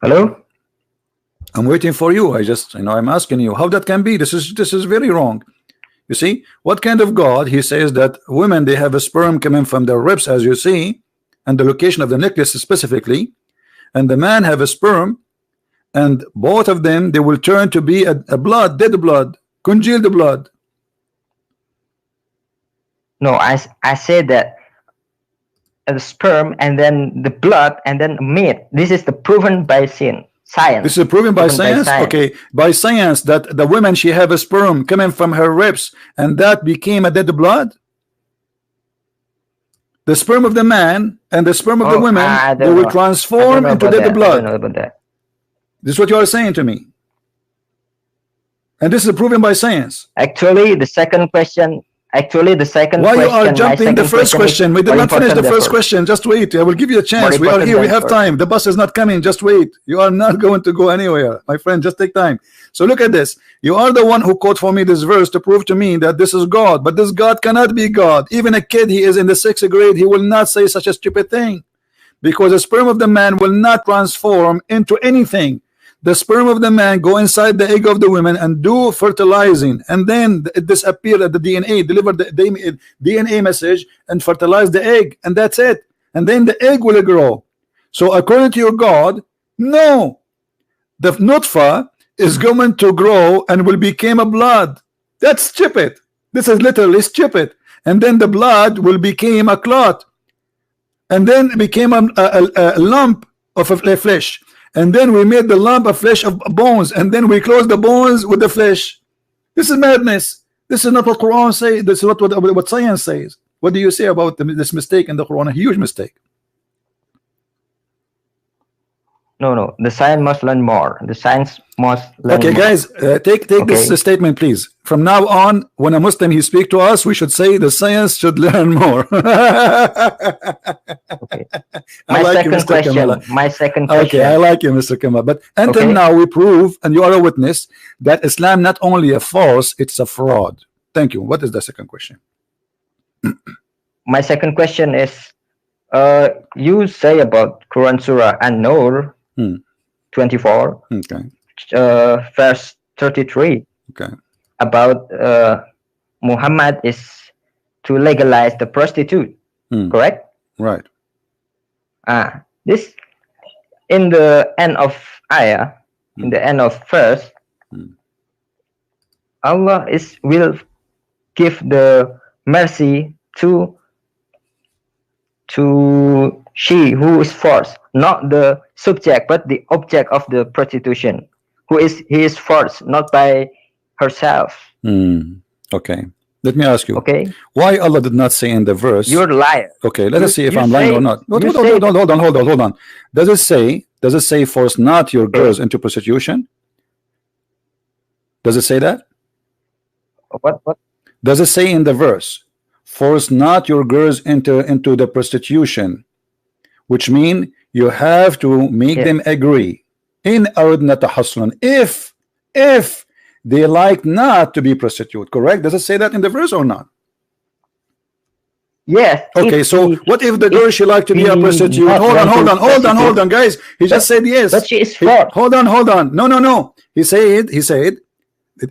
Hello? I'm waiting for you. I'm asking you how that can be. This is very wrong. You see, what kind of God? He says that women, they have a sperm coming from their ribs, as you see, and the location of the necklace specifically, and the man have a sperm, and both of them, they will turn to be a blood, dead blood, congealed blood. No, I said that the sperm and then the blood and then meat. This is the proven by science. This is proven by science. Okay, by science that the woman, she have a sperm coming from her ribs, and that became a dead blood. The sperm of the man and the sperm of the women, they will transform into dead blood. I don't know about that. This is what you are saying to me, and this is proven by science. Actually, the second question. Why you are jumping the first question? We did not finish the first question. Just wait. I will give you a chance. We are here. We have time. The bus is not coming. Just wait. You are not going to go anywhere, my friend. Just take time. So look at this. You are the one who quote for me this verse to prove to me that this is God. But this God cannot be God. Even a kid, he is in the 6th grade, he will not say such a stupid thing, because the sperm of the man will not transform into anything. the sperm of the man go inside the egg of the woman and do fertilizing, and then it disappear at the DNA, deliver the DNA message and fertilize the egg, and that's it. And then the egg will grow. So according to your God, no, the nutfa is going to grow and will become a blood. That's stupid. This is literally stupid. And then the blood will become a clot, and then became a lump of flesh, and then we made the lump of flesh of bones, and then we close the bones with the flesh. This is madness. This is not what Quran says. This is what science says. What do you say about this mistake in the Quran? A huge mistake. No, the science must learn more. The science must learn okay, more. Guys, take this statement, please. From now on, when a Muslim he speak to us, we should say the science should learn more. Okay. My second question. Okay, I like you, Mr. Kamal. But until now, we prove, and you are a witness, that Islam not only a false, it's a fraud. Thank you. What is the second question? My second question is, you say about Quran Surah An-Nur 24, verse 33, about Muhammad is to legalize the prostitute, correct? Right. This in the end of ayah, in the end of verse, Allah will give the mercy to she who is forced, not the subject but the object of the prostitution, he is forced, not by herself. Okay, let me ask you, okay, why Allah did not say in the verse, you're a liar? Okay, let us see if I'm lying or not. Hold on. Does it say force not your girls into prostitution? Does it say that? What does it say in the verse, force not your girls into the prostitution, which mean you have to make them agree in aradna tahassunan, if they like not to be prostitute, correct? Does it say that in the verse or not? Yes. Okay, so what if the girl she like to be a prostitute? Hold on, guys. He just said yes. But she is fraud. Hold on. No. He said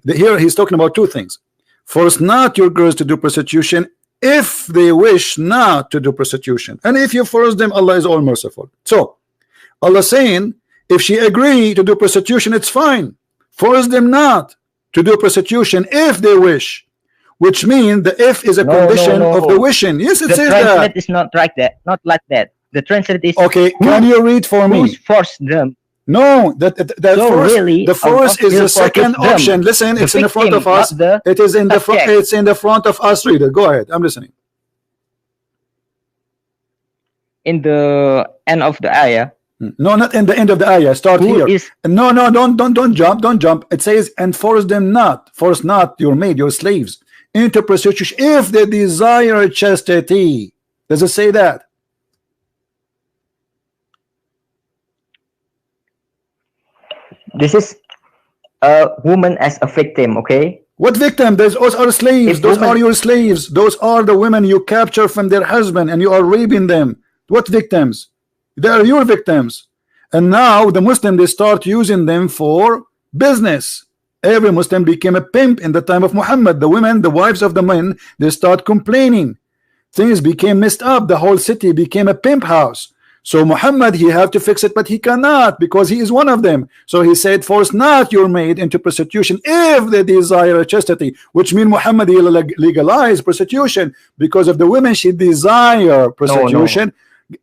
here he's talking about two things. Force not your girls to do prostitution if they wish not to do prostitution, and if you force them, Allah is all merciful. So Allah saying, if she agree to do prostitution, it's fine. Force them not to do prostitution if they wish, which means the if is a condition of the wishing. Yes, it says that. The translate is not like that. Not like that. The translate is okay. Can you read for me? Who's forced them? No, the force is the second option. Listen, it's in the front of us. It is in the front. It's in the front of us. Reader, go ahead. I'm listening. In the end of the ayah. No, not in the end of the ayah. Start here. No, don't jump. It says, and force not your maid, your slaves into prostitution if they desire chastity. Does it say that? This is a woman as a victim, okay? What victim? Those are slaves. Those are your slaves. Those are the women you capture from their husband and you are raping them. What victims? They are your victims. And now the Muslim, they start using them for business. Every Muslim became a pimp in the time of Muhammad. The women, the wives of the men, they start complaining. Things became messed up. The whole city became a pimp house. So Muhammad, he have to fix it, but he cannot because he is one of them. So he said, force not your maid into prostitution if they desire chastity, which means Muhammad, he legalized prostitution because of the women, she desire prostitution.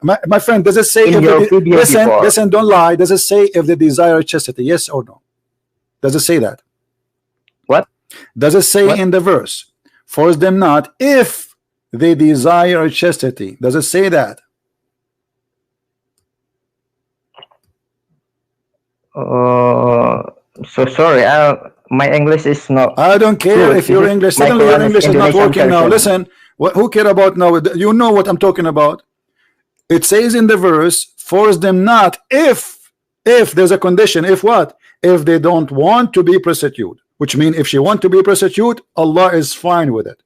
No. My friend, does it say listen, don't lie. Does it say if they desire chastity? Yes or no? Does it say that? What? Does it say in the verse, force them not if they desire chastity? Does it say that? So sorry, my English is not. I don't care if your English. Suddenly your English is not working now. Listen, who care about now? You know what I'm talking about. It says in the verse, force them not if there's a condition. If what? If they don't want to be prostitute, which means if she want to be prostitute, Allah is fine with it.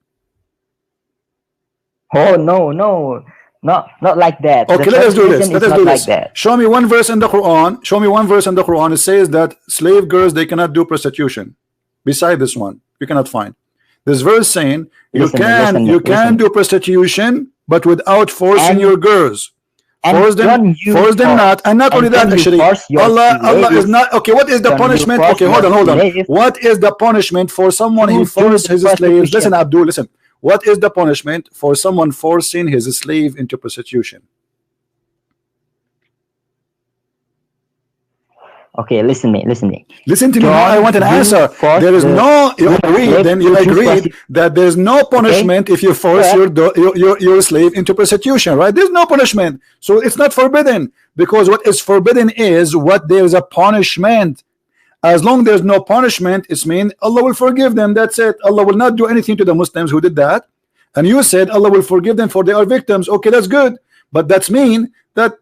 Oh no, Not like that. Okay, let us do this. Let us do this. Like show me one verse in the Quran. Show me one verse in the Quran. It says that slave girls, they cannot do prostitution. Beside this one, you cannot find this verse saying you can do prostitution, but without forcing your girls. Force them not, and not only that. Actually, Allah is not okay. What is the punishment? Okay, hold on. What is the punishment for someone who forced his slaves? Listen, Abdul, listen. What is the punishment for someone forcing his slave into prostitution? Okay, listen to me. Listen to me. I want an answer. There is no. You agreed that there's no punishment if you force your slave into prostitution, right? There's no punishment, so it's not forbidden, because what is forbidden is what there is a punishment. As long there's no punishment, it means Allah will forgive them. That's it. Allah will not do anything to the Muslims who did that. And you said Allah will forgive them for they are victims. Okay, that's good, but that's mean that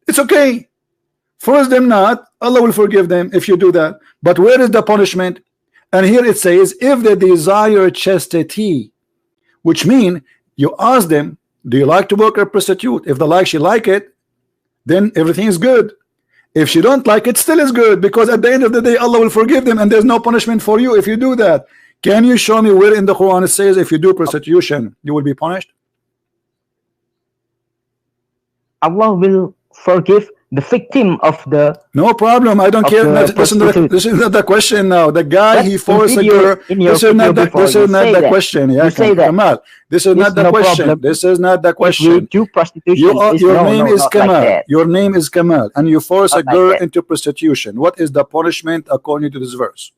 it's okay. Force them not, Allah will forgive them if you do that. But where is the punishment? And here it says, if they desire chastity, which mean you ask them, do you like to work a prostitute? If she like it, then everything is good. If she don't like it, still is good, because at the end of the day Allah will forgive them, and there's no punishment for you if you do that. Can you show me where in the Quran it says if you do prostitution you will be punished? Allah will forgive the victim of the. No problem. I don't care. This is not the question now. The guy he forced a girl. This is not the question. Yeah, Kamal. This is not the question. This is not the question. Do prostitution. Your name is Kamal. Your name is Kamal, and you force a girl into prostitution. What is the punishment according to this verse?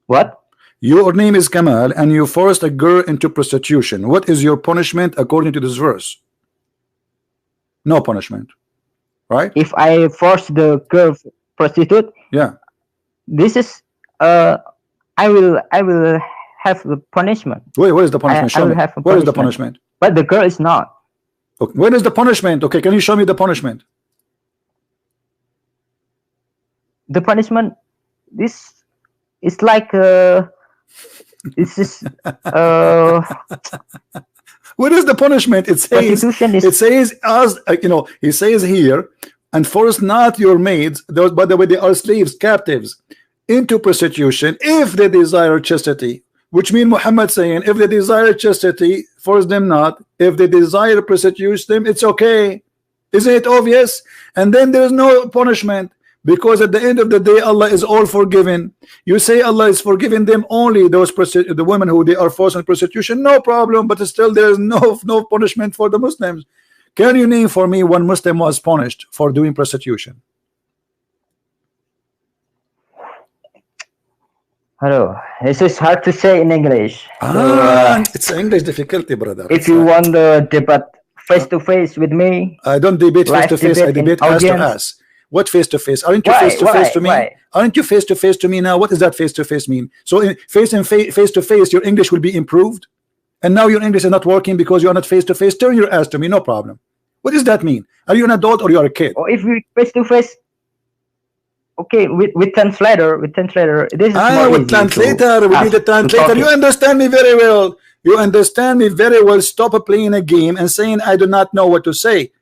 What? Your name is Kamal, and you forced a girl into prostitution. What is your punishment according to this verse? No punishment, right? If I force the girl prostitute, yeah, this is I will have the punishment. Wait, what is the punishment? Show me. What is the punishment? But the girl is not. Okay. When is the punishment? Okay, can you show me the punishment? The punishment, this is like this is What is the punishment? It says as he says here, and force not your maids, those by the way they are slaves, captives, into prostitution if they desire chastity, which means Muhammad saying if they desire chastity, force them not. If they desire prostitution, it's okay. Isn't it obvious? And then there's no punishment, because at the end of the day Allah is all forgiven. You say Allah is forgiving them only the women who they are forced in prostitution, no problem, but still there is no punishment for the Muslims. Can you name for me one Muslim was punished for doing prostitution? Hello, this is hard to say in English. It's English difficulty, brother. If you want the debate face to face with me, I don't debate face to face. I debate ass to ass. What face to face? Aren't you face to face to me? Aren't you face to face to me now? What does that face to face mean? So face to face, your English will be improved, and now your English is not working because you are not face to face. Turn your ass to me, no problem. What does that mean? Are you an adult or you are a kid? Or if we face to face, okay, with translator, this is more with translator. We need a translator. You understand me very well. You understand me very well. Stop playing a game and saying I do not know what to say.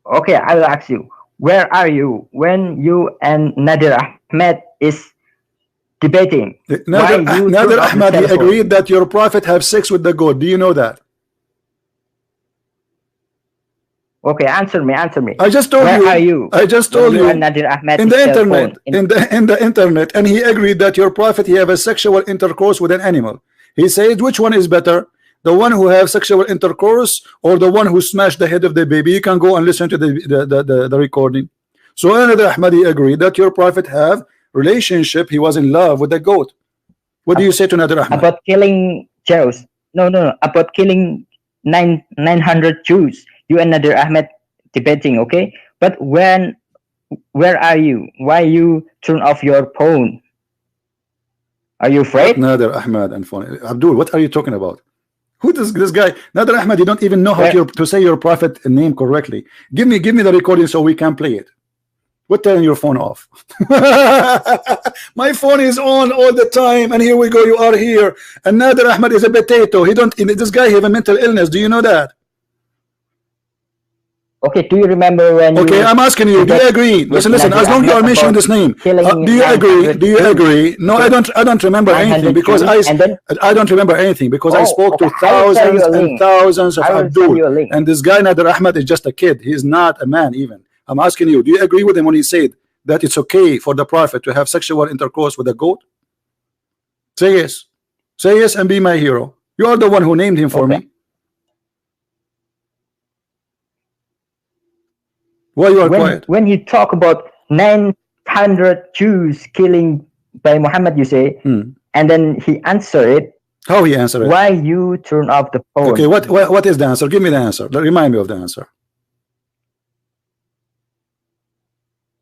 Okay, I will ask you, where are you when you and Nadir Ahmed is debating? Nadir Ahmed, he agreed that your prophet have sex with the goat. Do you know that? Okay, answer me. I just told you. Where are you? I just told you. And Nadir Ahmed in the internet. In the internet, and he agreed that your prophet he have a sexual intercourse with an animal. He said, which one is better? The one who have sexual intercourse or the one who smashed the head of the baby? You can go and listen to the recording. So Nadir Ahmadi agreed that your prophet have relationship. He was in love with the goat. What do you say to Nadir Ahmad? About killing Jews? No. About killing 900 Jews. You and Nadir Ahmed debating, okay? But where are you? Why you turn off your phone? Are you afraid? Nadir Ahmad and phone. Abdul, what are you talking about? Who is this guy? Nadir Ahmad, you don't even know how to say your prophet name correctly. Give me the recording so we can play it. What turn your phone off? My phone is on all the time, and here we go. You are here. And Nader Ahmed is a potato. He don't. This guy have a mental illness. Do you know that? Okay, do you remember when? Okay, I'm asking you. Do you agree? Listen. As long as you are mentioning this name, do you agree? Do you agree? No, I don't. I don't remember anything because I don't remember anything because I spoke to thousands and thousands of Abdul, and this guy Nader Ahmed is just a kid. He's not a man even. I'm asking you. Do you agree with him when he said that it's okay for the prophet to have sexual intercourse with a goat? Say yes. Say yes and be my hero. You are the one who named him for me. Why you are quiet? When you talk about 900 Jews killing by Muhammad, you say, and then he answered it. How he answered it? Why you turn off the phone? Okay, what is the answer? Give me the answer. Remind me of the answer.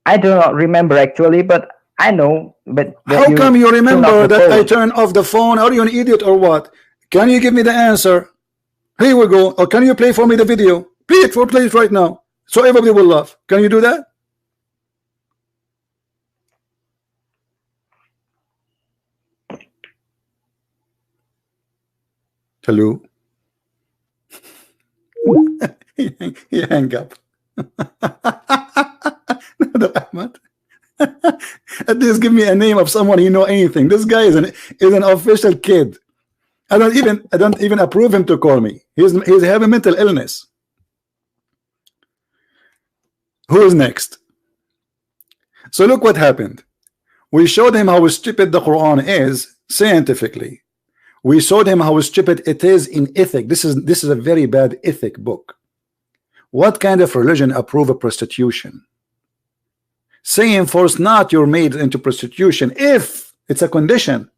I do not remember actually, but I know. But how come you remember that I turn off the phone? Are you an idiot or what? Can you give me the answer? Here we go. Or can you play for me the video? Play it right now, so everybody will laugh. Can you do that? Hello. he hang up. At least give me a name of someone you know anything. This guy is an official kid. I don't even approve him to call me. He's having mental illness. Who is next? So look what happened. We showed him how stupid the Quran is scientifically. We showed him how stupid it is in ethic. This is a very bad ethic book. What kind of religion approve of prostitution? Saying force not your maid into prostitution if it's a condition.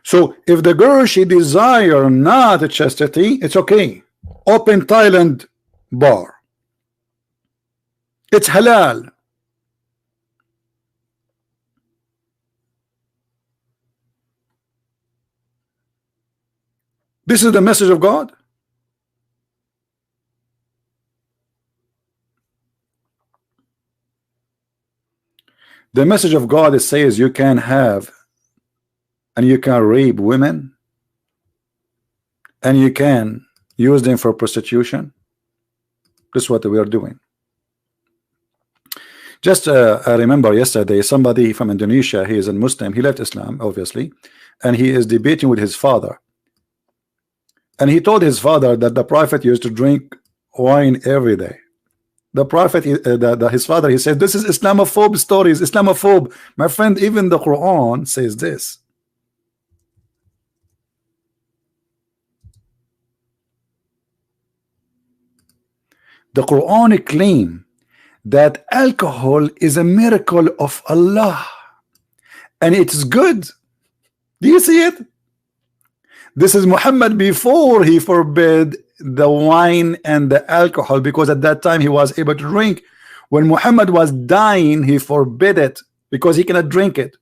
So if the girl she desire not chastity, it's okay. Open Thailand bar. It's halal. This is the message of God. The message of God is says you can have and you can rape women and you can use them for prostitution. This is what we are doing. Just I remember yesterday somebody from Indonesia, he is a Muslim, he left Islam obviously, and he is debating with his father, and he told his father that the prophet used to drink wine every day. The prophet, his father, he said, this is Islamophobe stories, Islamophobe. My friend, even the Quran says this. The Quran claim that alcohol is a miracle of Allah and it's good. Do you see it? This is Muhammad before he forbid the wine and the alcohol, because at that time he was able to drink. When Muhammad was dying, he forbid it because he cannot drink it.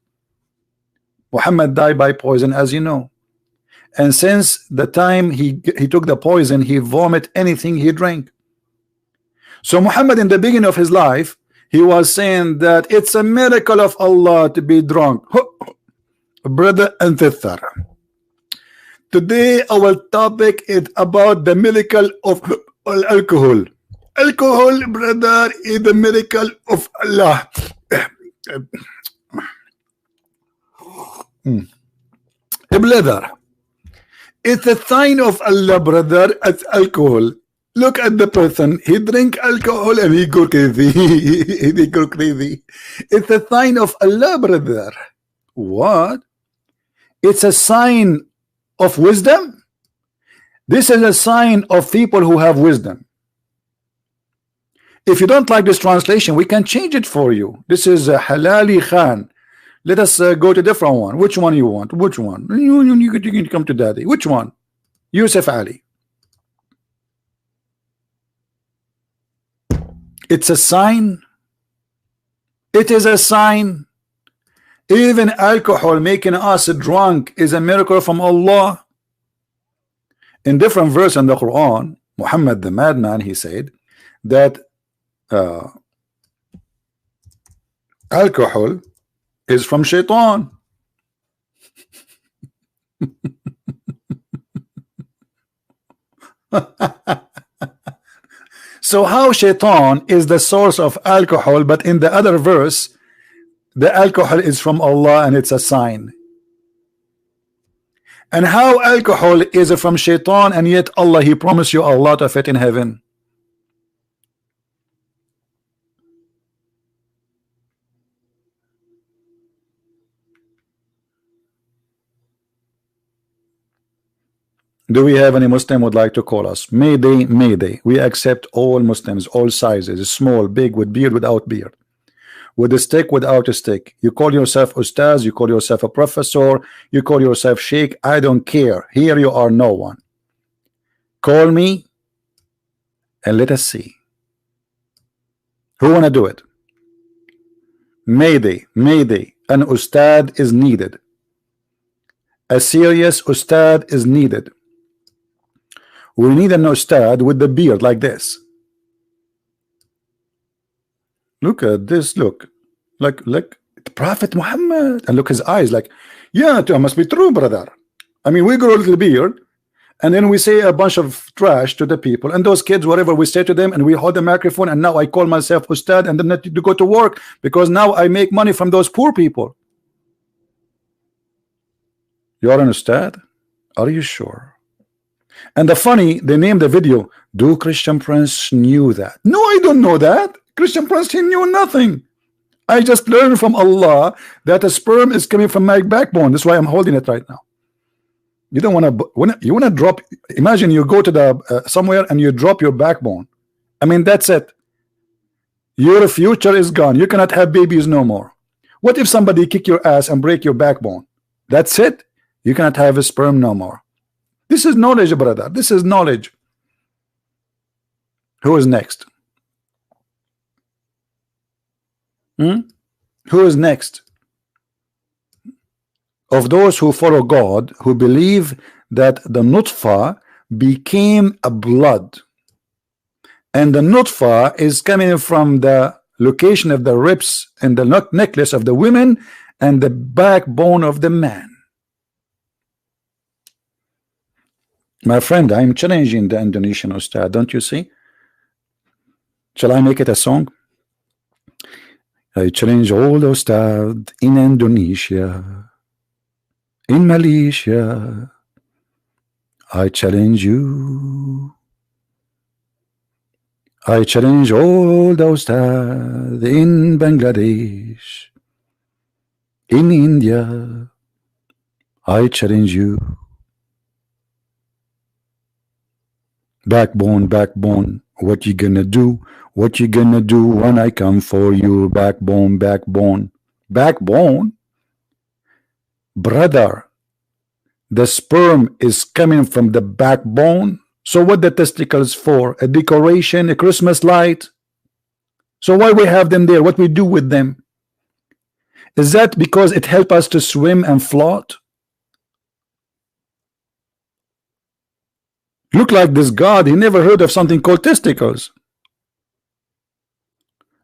Muhammad died by poison, as you know, and since the time he took the poison, he vomit anything he drank. So Muhammad in the beginning of his life, he was saying that it's a miracle of Allah to be drunk. Brother and sister, today our topic is about the miracle of alcohol. Alcohol, brother, is the miracle of Allah. Brother, it's a sign of Allah, brother. It's alcohol. Look at the person. He drink alcohol and he go crazy. He go crazy. It's a sign of Allah, brother. What? It's a sign of wisdom. This is a sign of people who have wisdom. If you don't like this translation, we can change it for you. This is Halali Khan. Let us go to a different one. Which one you want? Which one? You can come to daddy. Which one? Yusuf Ali. It's a sign. It is a sign. Even alcohol making us drunk is a miracle from Allah. In different verse in the Quran, Muhammad the madman, he said that alcohol is from shaitan. So how shaitan is the source of alcohol, but in the other verse the alcohol is from Allah and it's a sign? And how alcohol is from shaitan and yet Allah, he promised you a lot of it in heaven? Do we have any Muslim would like to call us? Mayday, Mayday. We accept all Muslims, all sizes, small, big, with beard, without beard, with a stick, without a stick. You call yourself Ustadz, you call yourself a professor, you call yourself Sheikh. I don't care. Here you are no one. Call me and let us see. Who wanna do it? Mayday, Mayday. An Ustad is needed. A serious Ustad is needed. We need an Ustad with the beard like this. Look at this, look. Like the Prophet Muhammad. And look his eyes, like, yeah, it must be true, brother. I mean, we grow a little beard, and then we say a bunch of trash to the people, and those kids, whatever we say to them, and we hold the microphone, and now I call myself Ustad, and then not to go to work, because now I make money from those poor people. You are an Ustad? Are you sure? And the funny, they named the video, do Christian Prince knew that? No, I don't know that. Christian Prince, he knew nothing. I just learned from Allah that a sperm is coming from my backbone. That's why I'm holding it right now. You don't want to, you want to drop, imagine you go to the somewhere and you drop your backbone. I mean, that's it. Your future is gone. You cannot have babies no more. What if somebody kick your ass and break your backbone? That's it. You cannot have a sperm no more. This is knowledge, brother. This is knowledge. Who is next? Who is next? Of those who follow God, who believe that the nutfa became a blood, and the nutfa is coming from the location of the ribs and the necklace of the women and the backbone of the man. My friend, I'm challenging the Indonesian Ustad, don't you see? Shall I make it a song? I challenge all the Ustad in Indonesia, in Malaysia. I challenge you. I challenge all the Ustad in Bangladesh, in India. I challenge you. Backbone, backbone, what you gonna do? What you gonna do when I come for you? Backbone, backbone, backbone. Brother, the sperm is coming from the backbone. So what the testicles for? A decoration, a Christmas light? So why we have them there? What we do with them? Is that because it helps us to swim and float? Look like this God, he never heard of something called testicles.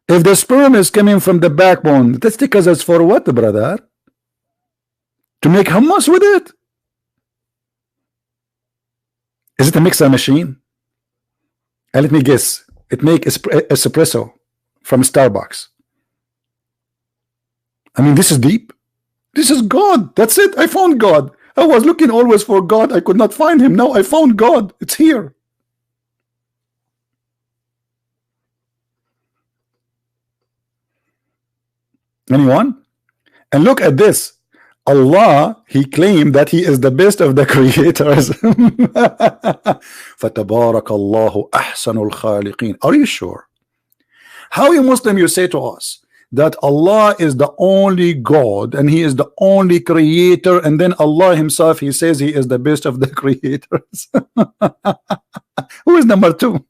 If the sperm is coming from the backbone, the testicles is for what, brother? To make hummus with it? Is it a mixer machine? And let me guess, it makes espresso from Starbucks. I mean, this is deep. This is God. That's it. I found God. I was looking always for God. I could not find him. Now I found God. It's here. Anyone? And look at this. Allah, he claimed that he is the best of the creators. فَتَبَارَكَ اللَّهُ أَحْسَنُ الْخَالِقِينَ. Are you sure? How you Muslim you say to us that Allah is the only God and he is the only creator, and then Allah himself, he says he is the best of the creators? Who is number two?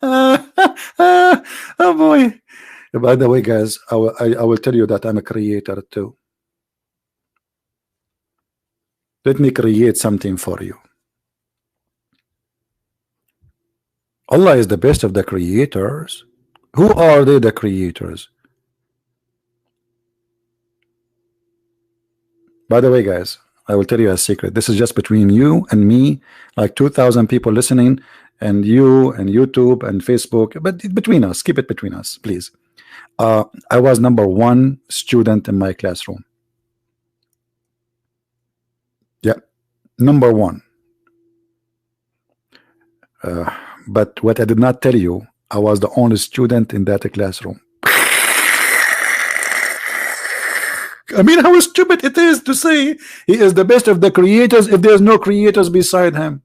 Oh boy. By the way, guys, I will tell you that I'm a creator too. Let me create something for you. Allah is the best of the creators. Who are they, the creators? By the way, guys, I will tell you a secret. This is just between you and me, like 2,000 people listening, and you and YouTube and Facebook, but between us, keep it between us, please. I was #1 student in my classroom. Yeah, #1. But what I did not tell you, I was the only student in that classroom. I mean, how stupid it is to say he is the best of the creators if there's no creators beside him.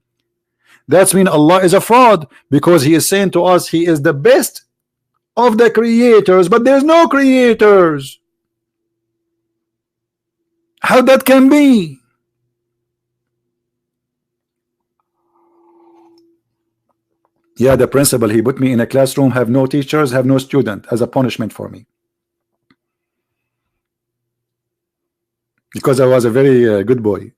That's mean Allah is a fraud, because he is saying to us he is the best of the creators, but there's no creators. How that can be? Yeah, the principal, he put me in a classroom, have no teachers, have no student, as a punishment for me, because I was a very good boy.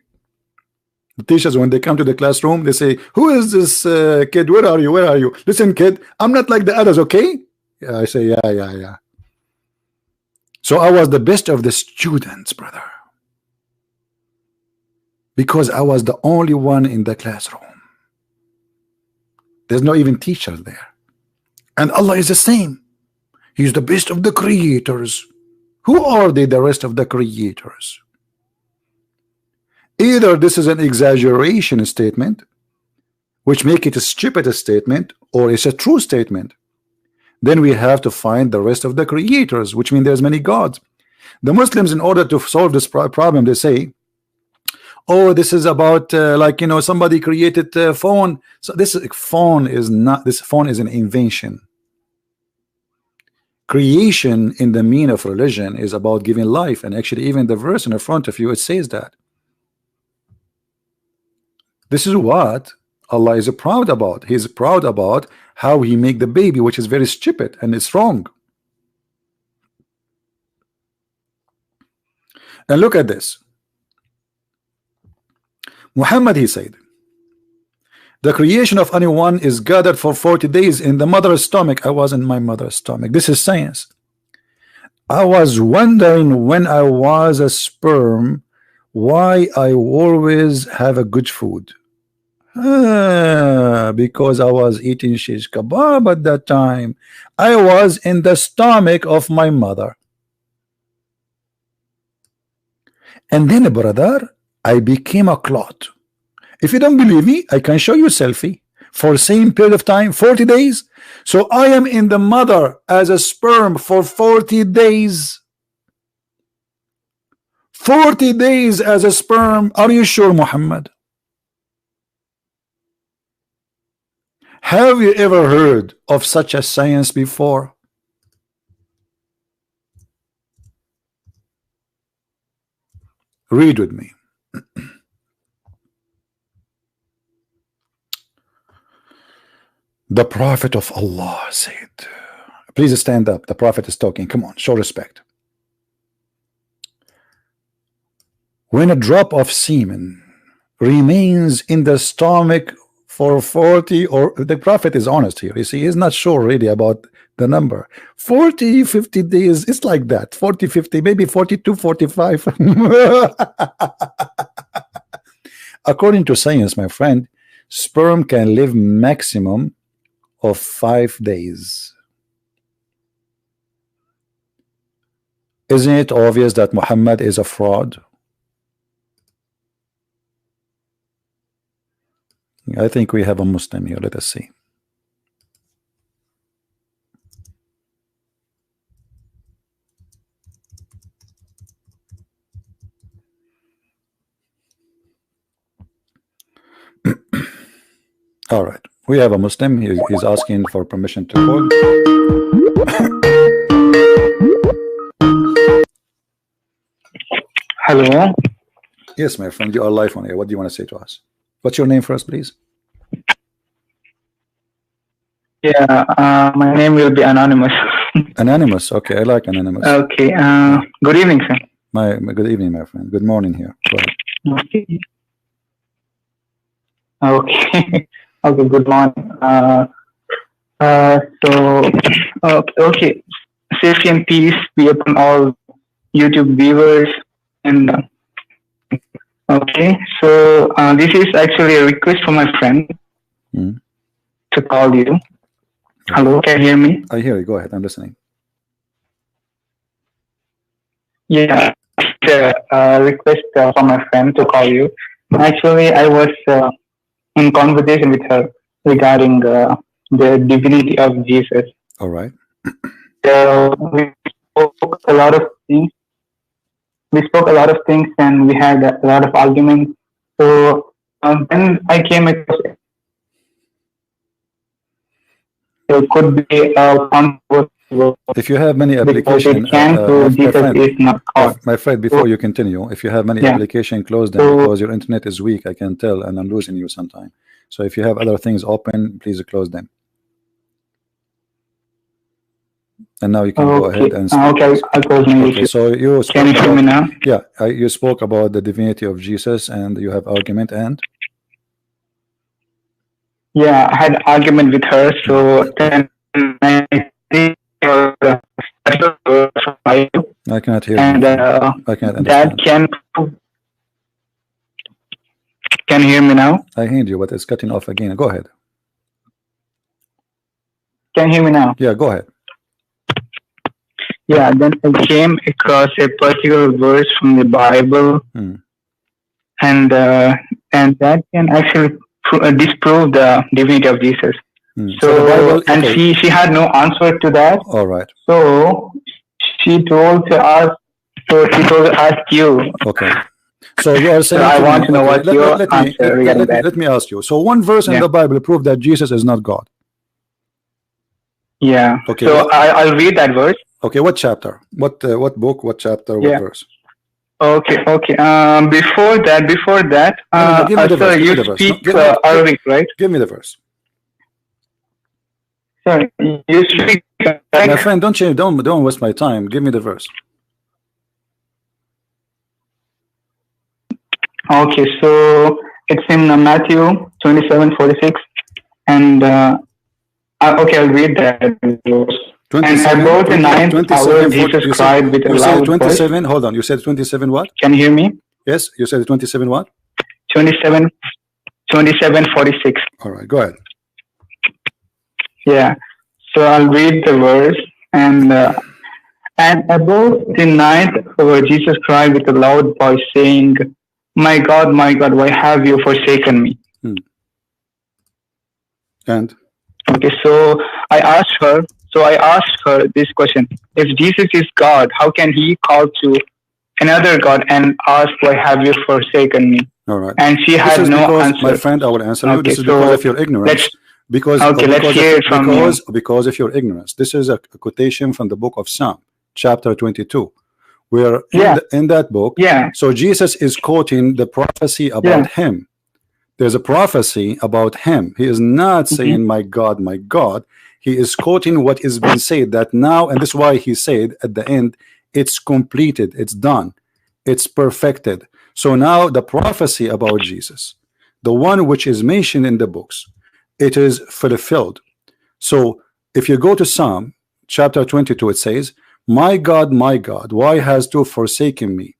The teachers, when they come to the classroom, they say, who is this kid? Where are you? Where are you? Listen, kid, I'm not like the others, okay? Yeah, I say, yeah. So I was the best of the students, brother, because I was the only one in the classroom. There's no even teachers there. And Allah is the same. He's the best of the creators. Who are they, the rest of the creators? Either this is an exaggeration statement, which make it a stupid statement, or it's a true statement. Then we have to find the rest of the creators, which means there's many gods. The Muslims, in order to solve this problem, they say, oh, this is about like, you know, somebody created a phone. So this phone is not, this phone is an invention. Creation in the meaning of religion is about giving life, and actually even the verse in the front of you, it says that. This is what Allah is proud about. He's proud about how he make the baby, which is very stupid and it's wrong. And look at this. Muhammad, he said, the creation of anyone is gathered for 40 days in the mother's stomach. I was in my mother's stomach. This is science. I was wondering when I was a sperm why I always have a good food. Because I was eating shish kebab at that time. I was in the stomach of my mother. And then, brother, I became a clot. If you don't believe me, I can show you a selfie for the same period of time, 40 days. So I am in the mother as a sperm for 40 days. 40 days as a sperm. Are you sure, Muhammad? Have you ever heard of such a science before? Read with me. The Prophet of Allah said, please stand up. The Prophet is talking. Come on, show respect. When a drop of semen remains in the stomach for 40, or the Prophet is honest here, you see, he's not sure really about the number, 40, 50 days, it's like that, 40, 50, maybe 42, 45. According to science, my friend, sperm can live maximum of 5 days. Isn't it obvious that Muhammad is a fraud? I think we have a Muslim here. Let us see. All right, we have a Muslim. He's asking for permission to call. Hello. Yes, my friend, you are live on air. What do you want to say to us? What's your name first, please? Yeah, my name will be anonymous. Anonymous. Okay, I like anonymous. Okay. Good evening, sir. Good evening, my friend. Good morning here. Go ahead. Okay. Okay. Good morning. So Okay. Safety and peace be upon all YouTube viewers. And okay, so this is actually a request from my friend to call you. Hello, can you hear me? I hear you. Go ahead. I'm listening. Yeah, it's a request from my friend to call you. Actually, I was in conversation with her regarding the divinity of Jesus. All right. So we spoke a lot of things. And we had a lot of arguments. So then I came across it could be controversial. If you have many applications, my friend, before you continue, if you have many applications, close them because your internet is weak. I can tell, and I'm losing you sometime. So if you have other things open, please close them. And now you can go ahead and speak. Okay, I'll close my okay, so you can you hear me now? Yeah, you spoke about the divinity of Jesus, and you have argument, and yeah, I had an argument with her. So then I cannot hear and I can't understand. That can you hear me now? I hear you, but it's cutting off again. Go ahead. Can you hear me now? Yeah, go ahead. Yeah, then I came across a particular verse from the Bible, and that can actually disprove the divinity of Jesus. So Bible, and okay. she had no answer to that. All right. So she told to ask. So she told to ask you. Okay. So you are saying. So I want to know what your answer regarding that. Let me ask you. So one verse in the Bible proved that Jesus is not God. Yeah. Okay. So I'll read that verse. Okay. What chapter? What book? What chapter? What verse? Okay. Before that, sir, you speak Arabic, right? Give me the verse. Sorry, you speak. My friend, don't waste my time. Give me the verse. Okay, so it's in Matthew 27:46, and okay, I'll read that verse. And about the 9th hour, Jesus cried with a loud voice. 27. Hold on. You said 27 what? Can you hear me? Yes, you said 27 what? 27:46. All right, go ahead. Yeah. So I'll read the verse. And about the 9th hour, Jesus cried with a loud voice, saying, my God, why have you forsaken me? And? Okay, so I asked her this question. If Jesus is God, how can he call to another God and ask, why have you forsaken me? All right. And she had no answer. My friend, I will answer you. This is because of your ignorance. Because of your ignorance. This is a quotation from the book of Psalm, chapter 22, where in that book, so Jesus is quoting the prophecy about him. There's a prophecy about him. He is not saying, my God, my God. He is quoting what is being said that now, and this is why he said at the end, it's completed, it's done, it's perfected. So now the prophecy about Jesus, the one which is mentioned in the books, it is fulfilled. So if you go to Psalm chapter 22, it says, my God, why hast thou forsaken me?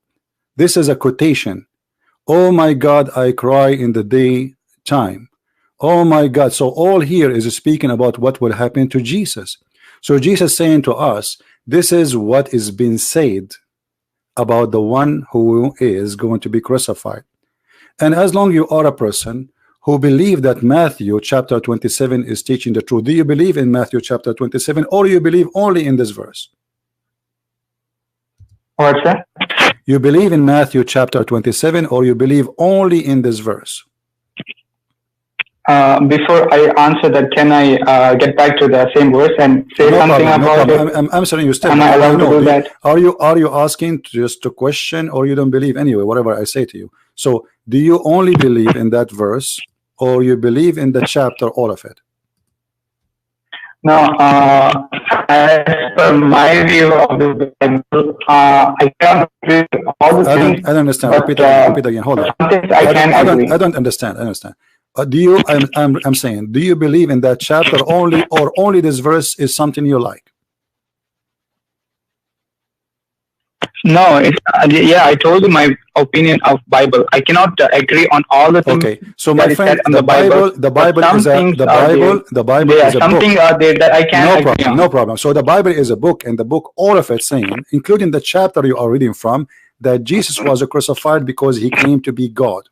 This is a quotation. Oh my God, I cry in the daytime. Oh my God. So all here is speaking about what will happen to Jesus. So Jesus saying to us, this is what is being said about the one who is going to be crucified. And as long you are a person who believe that Matthew chapter 27 is teaching the truth, do you believe in Matthew chapter 27 or you believe only in this verse? What's that? You believe in Matthew chapter 27 or you believe only in this verse? Before I answer that, can I get back to the same verse and say something about it? I'm answering you still. Am I allowed to do that? Are you asking just to question, or you don't believe anyway, whatever I say to you? So do you only believe in that verse, or you believe in the chapter, all of it? No, as per my view of the Bible, I can't read all the things. I don't understand. Repeat again. Hold on. I don't understand. I'm saying, do you believe in that chapter only, or only this verse is something you like? No, yeah, I told you my opinion of Bible. I cannot agree on all the things. Okay, so my friend, the Bible is a something book. Are there that I can agree on. No problem. So the Bible is a book, and the book, all of it saying, including the chapter you are reading from, that Jesus was crucified because he claimed to be God.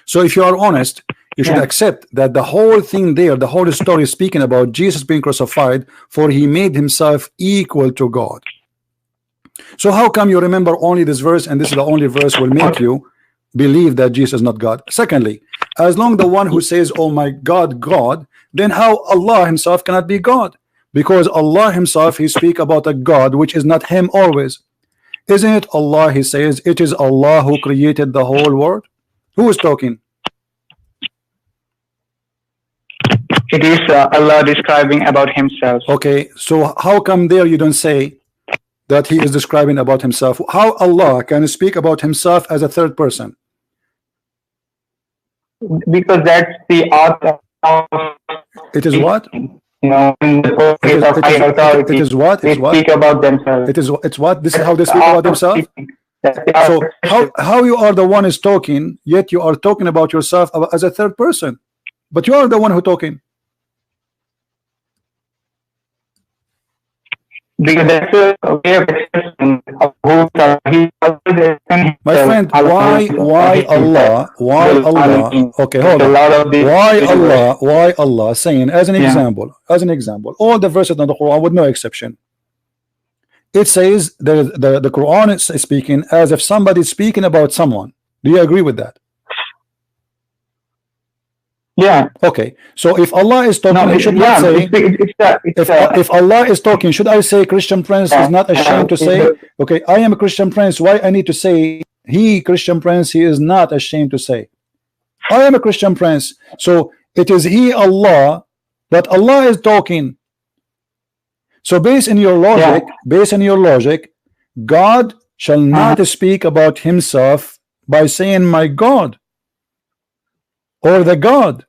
So if you are honest, you should accept that the whole thing there, the whole story is speaking about Jesus being crucified, for he made himself equal to God. So how come you remember only this verse, and this is the only verse will make you believe that Jesus is not God? Secondly, as long the one who says, oh my God, God, then how Allah himself cannot be God? Because Allah himself, he speak about a God which is not him always. Isn't it Allah? He says it is Allah who created the whole world. Who is talking? It is Allah describing about himself. Okay, so how come there you don't say that he is describing about himself? How Allah can speak about himself as a third person? Because that's the art of it is what? You know, in the process of high authority, it is what? They speak about themselves. It's what? This is how they speak about themselves? So how you are the one is talking, yet you are talking about yourself as a third person, but you are the one who talking. Because that's a way of expression of who my friend, why Allah? Okay, hold on. Why Allah saying, as an example, all the verses in the Quran with no exception, it says the Quran is speaking as if somebody is speaking about someone. Do you agree with that? Yeah. Okay. So if Allah is talking, he should not say. If Allah is talking, should I say Christian Prince is not ashamed to say? Okay, I am a Christian Prince. Why I need to say he Christian Prince? He is not ashamed to say. I am a Christian Prince. So it is he Allah, but Allah is talking. So based on your logic, God shall not speak about himself by saying my God or the God,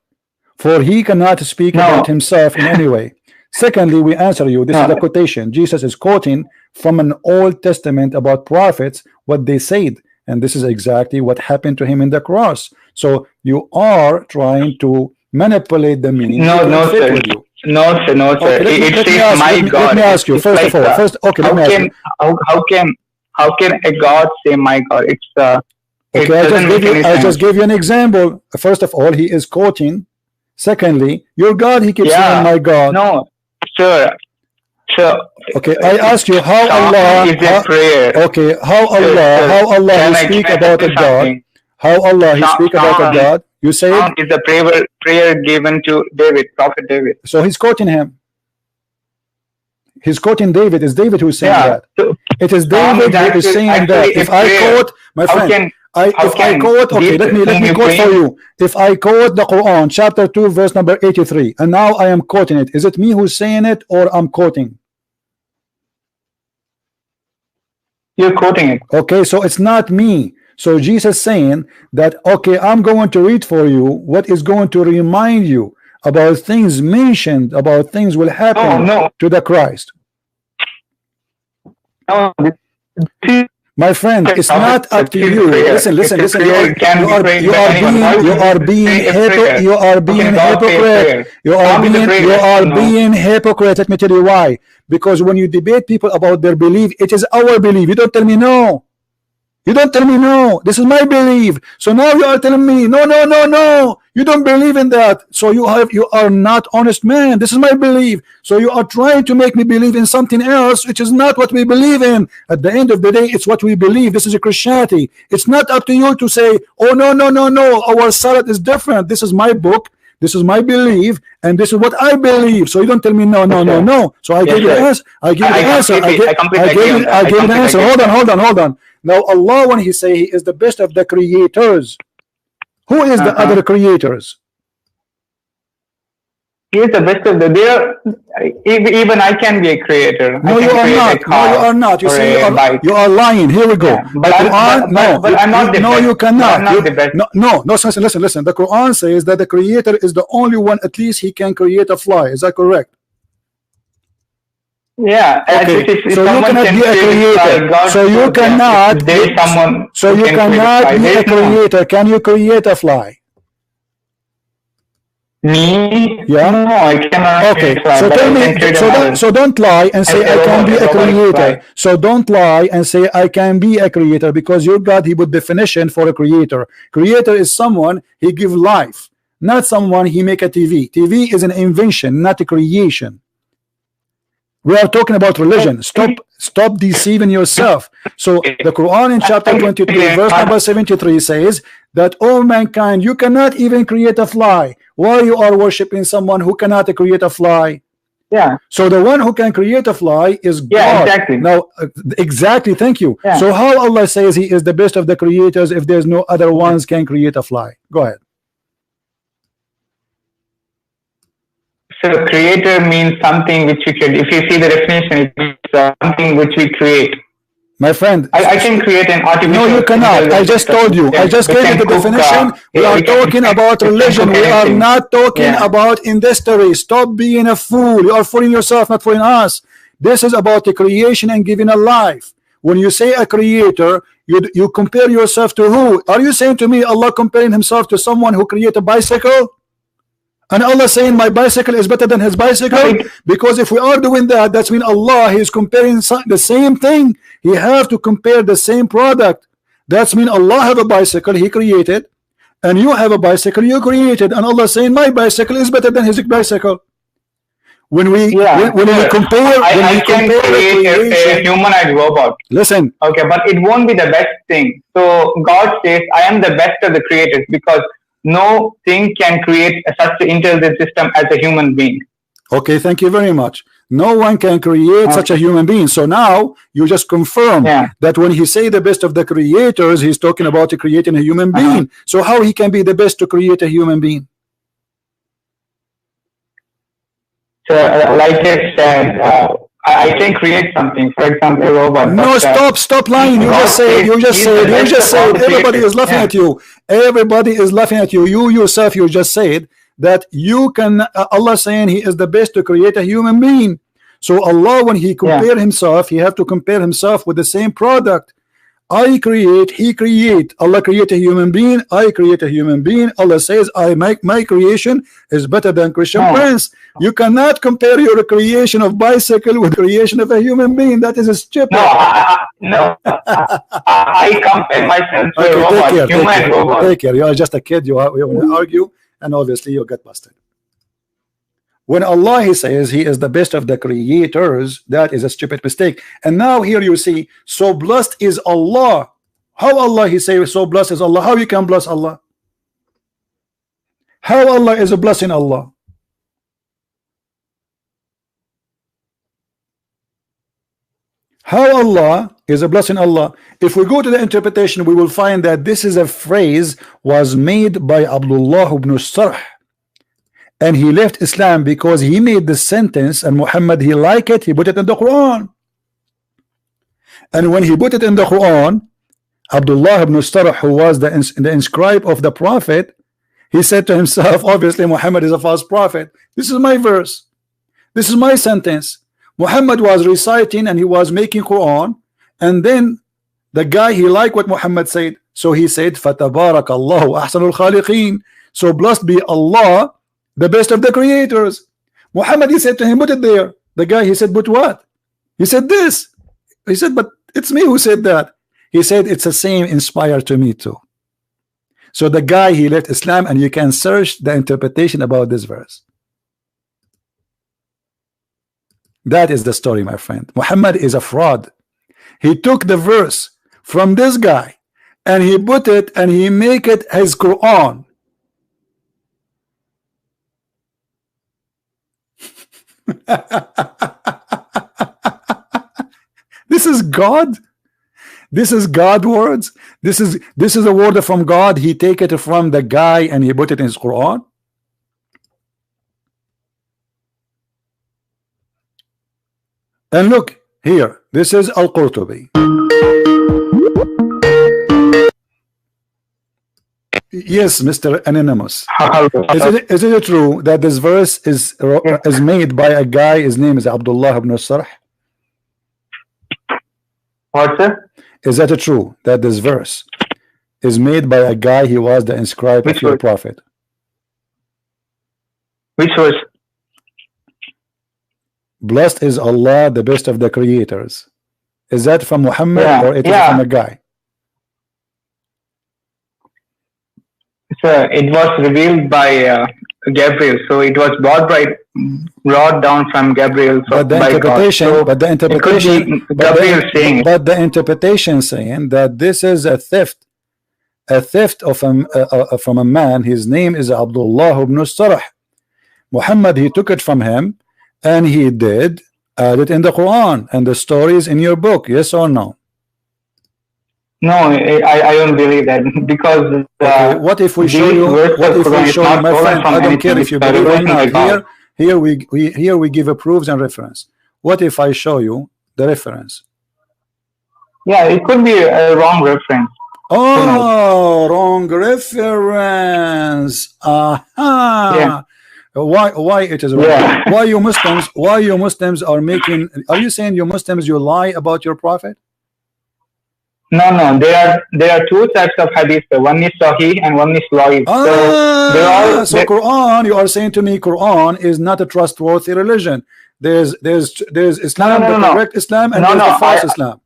for he cannot speak about himself in any way. Secondly, we answer you. This is the quotation. Jesus is quoting from an Old Testament about prophets, what they said, and this is exactly what happened to him in the cross. So you are trying to manipulate the meaning. No, sir. Okay, it says my God. Let me ask you first of all. Okay, let me ask you. How can a God say my God? It's okay, I just gave you an example. First of all, he is quoting. Secondly, your God, he keeps saying my God. No, sir. Okay, I ask you how Allah is a prayer. Okay, how Allah he speak about a God. How Allah he speak about a God. You say is a prayer given to David, Prophet David. So he's quoting him. He's quoting David. It's David who is saying that. It is David who is saying that. If I quote, my friend, okay, let me quote for you. If I quote the Quran, chapter 2, verse number 83, and now I am quoting it, is it me who's saying it or I'm quoting? You're quoting it. Okay, so it's not me. So Jesus saying that, okay, I'm going to read for you what is going to remind you about things mentioned, about things will happen to the Christ. My friend, it's not up to you. Listen. You are being hypocrite. You are being hypocrite. Let me tell you why. Because when you debate people about their belief, it is our belief. You don't tell me no. You don't tell me no. This is my belief. So now you are telling me no. You don't believe in that. So you are not honest man. This is my belief. So you are trying to make me believe in something else, which is not what we believe in. At the end of the day, it's what we believe. This is a Christianity. It's not up to you to say, oh no. Our Salat is different. This is my book. This is my belief, and this is what I believe. So you don't tell me no. So I give you the answer. I give you the answer. Hold on. Now Allah, when he say he is the best of the creators, who is the other creators? He is the best of the. Even I can be a creator. No, you are not. You say you are lying. Here we go. Yeah, but I'm not the best. You cannot. I'm not the best. No. Listen. The Quran says that the creator is the only one. At least he can create a fly. Is that correct? Yeah. Okay. So you cannot be a creator. So you cannot. There is someone. So you cannot be a creator. Can you create a fly? Me? Yeah. No, I cannot. Okay. So tell me. So don't lie and say I can be a creator. So don't lie and say I can be a creator, because your God, he put definition for a creator. Creator is someone he give life, not someone he make a TV. TV is an invention, not a creation. We are talking about religion. Stop deceiving yourself. So the Quran in chapter 23 verse number 73 says that all mankind, you cannot even create a fly. Why you are worshiping someone who cannot create a fly? Yeah. So the one who can create a fly is God. Yeah, exactly. Now, exactly. Thank you. Yeah. So how Allah says he is the best of the creators if there's no other ones can create a fly? Go ahead. So creator means something which we create. If you see the definition, it means something which we create. My friend, I can create an artificial. No, you cannot. I just told you. I just gave you the definition. We are talking about religion. We are not talking about industry. Stop being a fool. You are fooling yourself, not fooling us. This is about the creation and giving a life. When you say a creator, you compare yourself to who? Are you saying to me Allah comparing himself to someone who created a bicycle? And Allah saying my bicycle is better than his bicycle? Because if we are doing that, that's mean Allah is comparing the same thing. He have to compare the same product. That's mean Allah have a bicycle he created, and you have a bicycle you created, and Allah saying my bicycle is better than his bicycle. When we compare, I can create a humanoid robot. Listen. Okay, but it won't be the best thing. So God says I am the best of the creators, because no thing can create such an intelligent system as a human being. Okay, thank you very much. No one can create such a human being. So now you just confirm that when he say the best of the creators, he's talking about creating a human being. So how he can be the best to create a human being? So like I said, I can create something, for example, a robot. No, stop lying. You just said. Everybody is laughing at you. Everybody is laughing at you. You yourself, you just said that you can. Allah saying he is the best to create a human being. So Allah, when he compare himself, he have to compare himself with the same product. I create, he create. Allah create a human being, I create a human being. Allah says I make my creation is better than Christian Prince. You cannot compare your creation of bicycle with creation of a human being. That is a stupid. No, I compare myself to a robot, human robot. Take care. You are just a kid. You want to argue, and obviously you get busted. When Allah he says he is the best of the creators, that is a stupid mistake. And now here you see, so blessed is Allah. How Allah he say so blessed is Allah? How you can bless Allah? How Allah is a blessing Allah? How Allah is a blessing Allah? If we go to the interpretation, we will find that this is a phrase was made by Abdullah ibn Sarh. And he left Islam because he made the sentence, and Muhammad he liked it, he put it in the Quran. And when he put it in the Quran, Abdullah ibn Sarh, who was the inscribe of the Prophet, he said to himself, obviously Muhammad is a false prophet. This is my verse. This is my sentence. Muhammad was reciting and he was making Quran, and then the guy he liked what Muhammad said, so he said, Fatabarakallahu ahsanul khaliqeen. So blessed be Allah, the best of the creators. Muhammad he said to him, put it there. The guy he said, but what? He said this. He said, but it's me who said that. He said it's the same inspired to me too. So the guy he left Islam, and you can search the interpretation about this verse. That is the story, my friend. Muhammad is a fraud. He took the verse from this guy and he put it and he make it his Quran. This is God. This is God words. This is a word from God. He take it from the guy and he put it in his Quran. And look here, this is Al-Qurtubi. Yes, Mr. Anonymous. Is it true that this verse is made by a guy, his name is Abdullah ibn Sarh? What, sir? Is that true that this verse is made by a guy he was the inscribed of your prophet? Which verse? Blessed is Allah, the best of the creators. Is that from Muhammad or it is from a guy? Sir, it was revealed by Gabriel, so it was brought down from Gabriel. But the interpretation, but the interpretation saying that this is a theft of from a man. His name is Abdullah ibn Sarah. Muhammad, he took it from him, and he did add it in the Quran, and the story is in your book. Yes or no? No, I don't believe that, because what if we show you? What if we show you, my friend? I don't care if you believe or not. Here we give a proofs and reference. What if I show you the reference? Yeah, it could be a wrong reference. Oh, wrong reference. Yeah. Why it is wrong? Yeah. Why you Muslims are making? Are you saying you Muslims you lie about your prophet? No, there are two types of hadith. One is sahih and one is da'if. So Quran, you are saying to me Quran is not a trustworthy religion. There's Islam, the correct Islam, and there's the false Islam.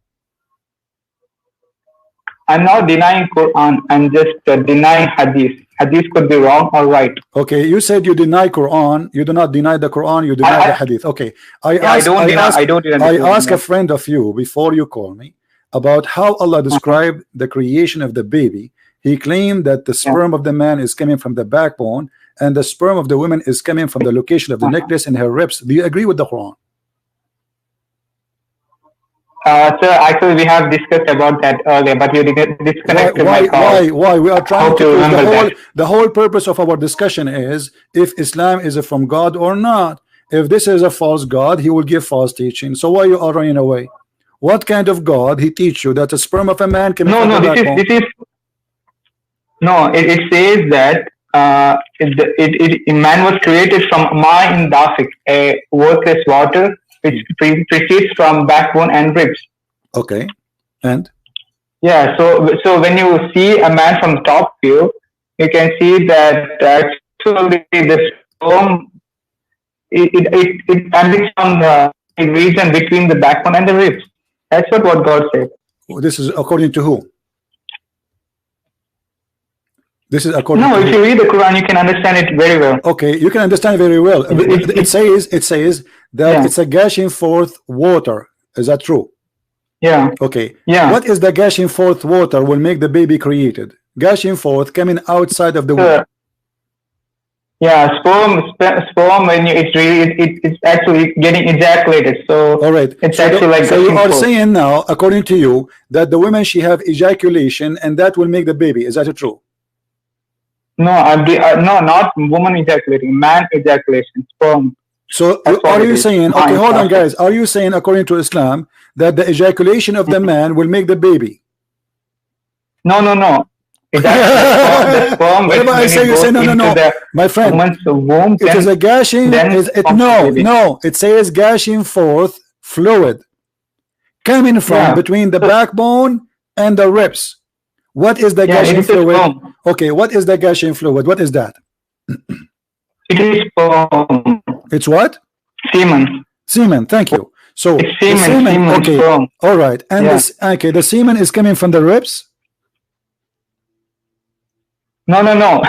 I'm not denying Quran. I'm just denying hadith. Hadith could be wrong or right. Okay, you said you deny Quran. You do not deny the Quran. You deny the hadith. Okay, I ask a friend of you before you call me about how Allah described the creation of the baby. He claimed that the sperm of the man is coming from the backbone, and the sperm of the woman is coming from the location of the necklace in her ribs. Do you agree with the Quran? Sir, actually, we have discussed about that earlier, but you disconnected my call. Why? We are trying to the whole purpose of our discussion is if Islam is from God or not. If this is a false God, he will give false teaching. So why you are running away? What kind of God he teach you that the sperm of a man can? It says that man was created from ma'in dafiq, a worthless water which proceeds from backbone and ribs. Okay, and so when you see a man from top view, you can see that actually the sperm it emanates from the region between the backbone and the ribs. That's what God said. This is according to who? This is according to if you read the Quran, you can understand it very well. Okay, you can understand very well. It says that it's a gushing forth water. Is that true? Yeah. Okay. Yeah. What is the gushing forth water will make the baby created? Gushing forth coming outside of the womb. Yeah, sperm when it's actually getting ejaculated. So all right, it's actually like. So you are saying now, according to you, that the women she have ejaculation and that will make the baby. Is that true? No, no, not woman ejaculating, man ejaculation, sperm. So are you saying? Okay, hold on, guys. Are you saying, according to Islam, that the ejaculation of the man will make the baby? No. Whenever I say, you say no. My friend, womb, it is a gushing. No. It says gushing forth fluid coming from between the backbone and the ribs. What is the gushing fluid? Okay, what is the gushing fluid? What is that? It is sperm. It's what? Semen. Semen. Thank you. So it's semen. Okay. Sperm. All right. And the semen is coming from the ribs. No.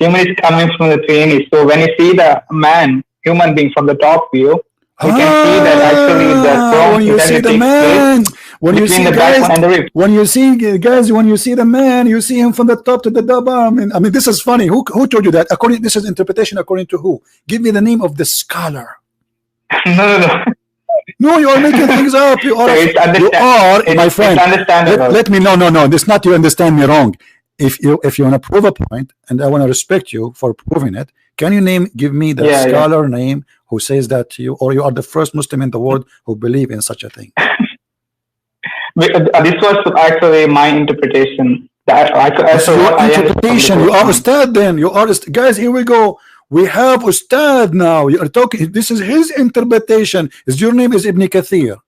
Semen is coming from the penis. So when you see the human being from the top view, you can see that actually the sperm when you see the man, when you see guys, when you see the man, you see him from the top to the bottom. I mean, this is funny. Who told you that? This is interpretation according to who? Give me the name of the scholar. No. No, you are making things up. You are, my friend. Let me. No. This is not you understand me wrong. If you want to prove a point, and I want to respect you for proving it, can you give me the scholar name who says that to you, or you are the first Muslim in the world who believe in such a thing? This was actually my interpretation. Interpretation. You are Ustadz then. You are guys. Here we go. We have Ustadz now. You are talking. This is his interpretation. Your name is Ibn Kathir.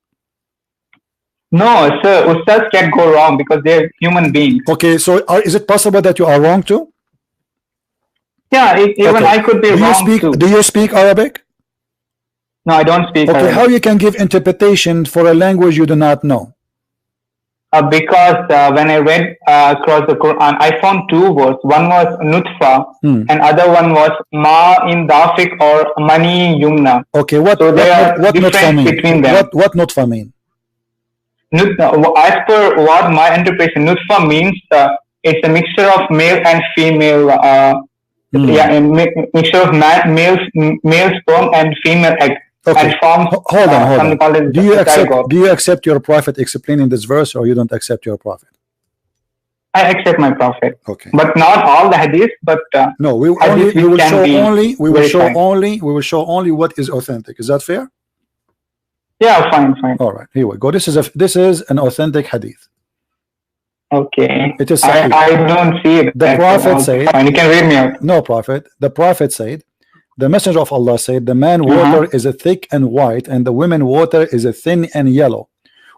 No, sir, Ustadz can go wrong because they're human beings. Okay, so is it possible that you are wrong too? Yeah, even okay. I could be wrong too. Do you speak Arabic? No, I don't speak Arabic. Okay, how you can give interpretation for a language you do not know? Because when I read across the Quran, I found two words. One was nutfa, and other one was ma in dafik or mani yumna. Okay, what nutfa mean? Between them. What nutfa mean? As per what my interpretation, nutfa means it's a mixture of male and female. Yeah, a mixture of male sperm and female egg. Okay. And forms, hold on. Do you accept your prophet explaining this verse, or you don't accept your prophet? I accept my prophet. Okay. But not all the hadith, but no, we will show only what is authentic. Is that fair? Yeah, fine. All right, here we go. This is an authentic hadith. Okay. It is I don't see it. The prophet said, fine. You can read me out. No, prophet. The prophet said, the messenger of Allah said, the man water is a thick and white, and the woman water is a thin and yellow.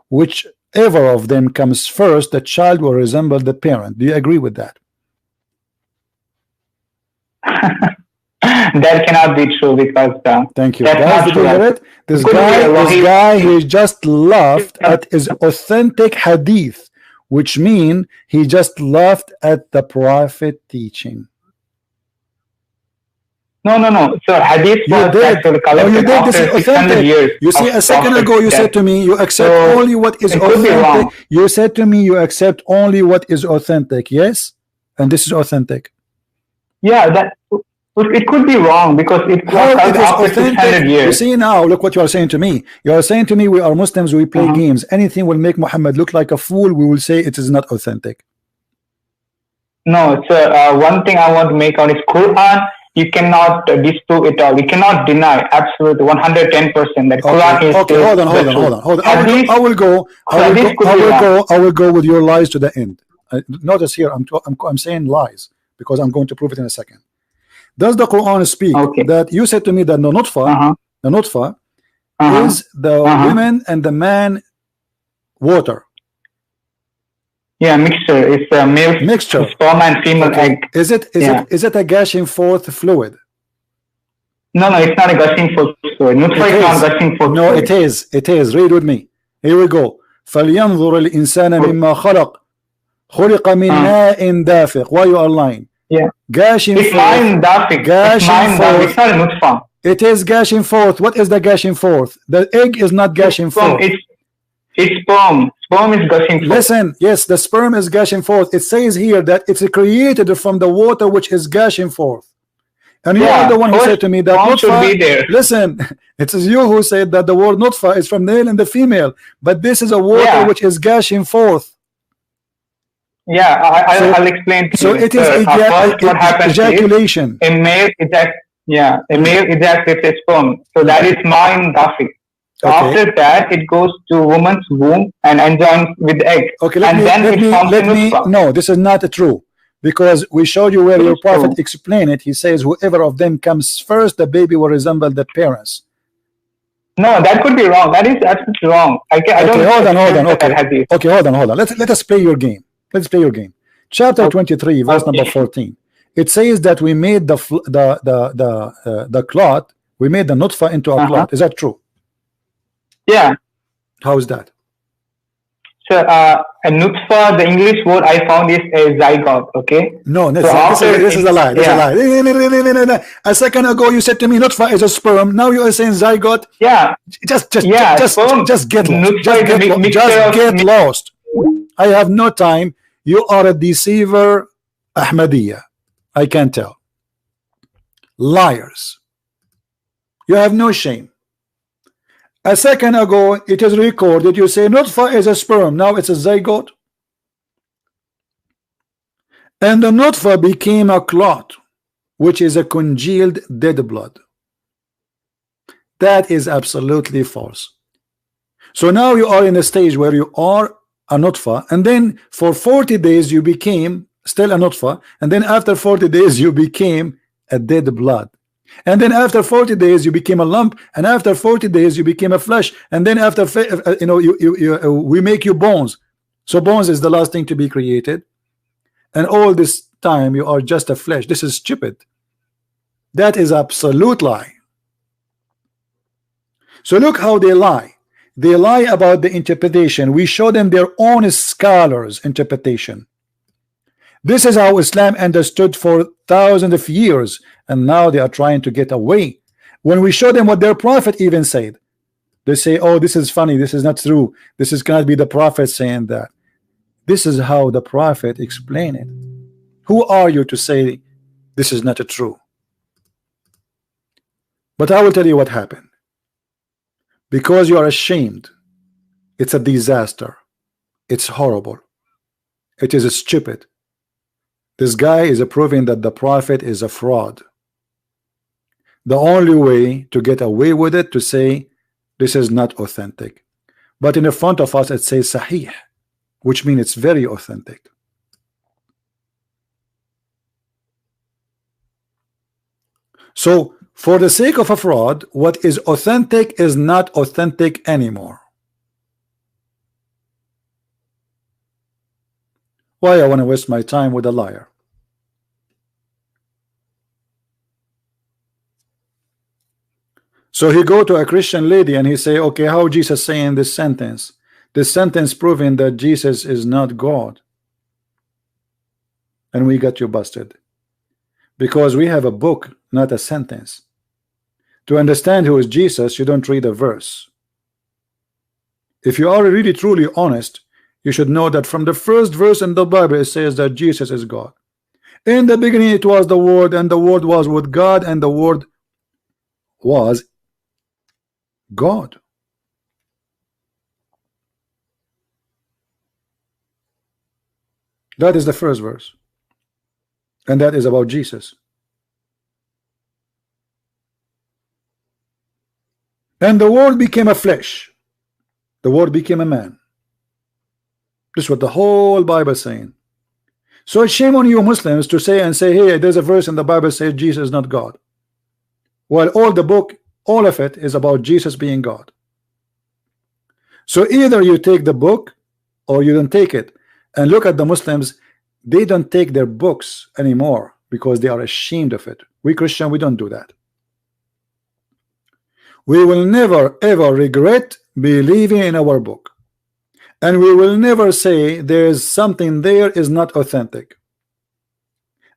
Whichever of them comes first, the child will resemble the parent. Do you agree with that? That cannot be true because thank you. Guys, did you hear it? This guy, he just laughed at his authentic hadith, which means he just laughed at the prophet teaching. No. So hadith was actually collected after 600 years. You see, a second ago you said to me you accept only what is authentic. You said to me you accept only what is authentic. Yes, and this is authentic. Yeah, that it could be wrong because it was after 600 years. You see now, look what you are saying to me. You are saying to me we are Muslims, we play games. Anything will make Muhammad look like a fool, we will say it is not authentic. No, sir. One thing I want to make out is Quran. You cannot disprove it all. You cannot deny absolutely 110% that Quran is. Okay, hold on. I will go with your lies to the end. Notice here, I'm saying lies because I'm going to prove it in a second. Does the Quran speak that you said to me that the nutfa is the women and the man water? Yeah, mixture. It's a male sperm and female egg. Is it a gushing forth fluid? No, it's not a gushing forth fluid. Nutfa is not gushing forth. No, it is. Read with me. Here we go. فلينظر الإنسان مما خلق خلق من ماء دافق. Why you are lying? Yeah. Gushing forth. It's not a nutfa. It is gushing forth. What is the gushing forth? The egg is not gushing forth. It's sperm. Sperm is gushing forth. Listen, yes, the sperm is gushing forth. It says here that it's created from the water which is gushing forth. And you are the one who said to me that nutfa should be there. Listen, it is you who said that the word nutfa is from the male and the female, but this is a water which is gushing forth. Yeah, I'll explain to you. So it is ejaculation. A male ejaculates a sperm. So that is ma'in dafik. So after that, it goes to woman's womb and enjoins with the egg. Okay, no, this is not true. Because we showed you where your prophet explained it. He says, whoever of them comes first, the baby will resemble the parents. No, that could be wrong. That is absolutely wrong. Hold on. Let us play your game. Let's play your game. Chapter 23, verse number 14. It says that we made the clot, we made the nutfa into a clot. Is that true? Yeah. How is that? So, a nutfa, the English word I found is a zygote, okay? No, this is a lie. This is a lie. A second ago you said to me nutfa is a sperm. Now you are saying zygote. Yeah. Just get lost. Just get lost. I have no time. You are a deceiver, Ahmadiyya. I can tell. Liars. You have no shame. A second ago, it is recorded. You say nutfa is a sperm. Now it's a zygote. And the nutfa became a clot, which is a congealed dead blood. That is absolutely false. So now you are in a stage where you are a nutfa, and then for 40 days you became still a nutfa, and then after 40 days you became a dead blood. And then after 40 days you became a lump, and after 40 days you became a flesh, and then after we make you bones. So bones is the last thing to be created, and all this time you are just a flesh. This is stupid. That is absolute lie. So look how they lie. They lie about the interpretation. We show them their own scholars' interpretation. This is how Islam understood for thousands of years, and now they are trying to get away. When we show them what their prophet even said, they say, oh, this is funny, this is not true, this is gonna be the prophet saying that. This is how the prophet explained it. Who are you to say this is not true? But I will tell you what happened. Because you are ashamed, it's a disaster, it's horrible, it is stupid. This guy is proving that the prophet is a fraud. The only way to get away with it to say this is not authentic, but in the front of us it says Sahih, which means it's very authentic. So for the sake of a fraud, what is authentic is not authentic anymore. Why I want to waste my time with a liar? So he go to a Christian lady and he say, okay, how Jesus saying this sentence? This sentence proving that Jesus is not God. And we got you busted. Because we have a book, not a sentence. To understand who is Jesus, you don't read a verse. If you are really truly honest, you should know that from the first verse in the Bible it says that Jesus is God. In the beginning it was the Word, and the Word was with God, and the Word was God. That is the first verse, and that is about Jesus. And the Word became a flesh. The Word became a man. This is what the whole Bible is saying. So shame on you Muslims to say hey, there's a verse in the Bible says Jesus is not God. Well, all the book, all of it is about Jesus being God. So either you take the book or you don't take it. And look at the Muslims, they don't take their books anymore because they are ashamed of it. We Christian, we don't do that. We will never ever regret believing in our book. And we will never say there's something there is not authentic.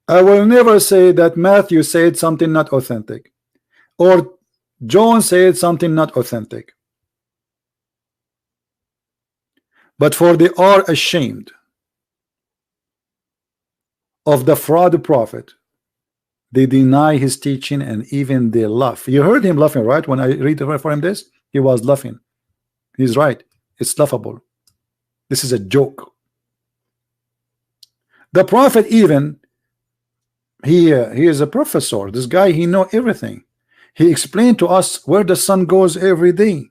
I will never say that Matthew said something not authentic, or John said something not authentic. But for they are ashamed of the fraud prophet. They deny his teaching and even they laugh. You heard him laughing, right? When I read for him this, he was laughing. He's right. It's laughable. This is a joke. The prophet even, he is a professor. This guy, he know everything. He explained to us where the sun goes every day,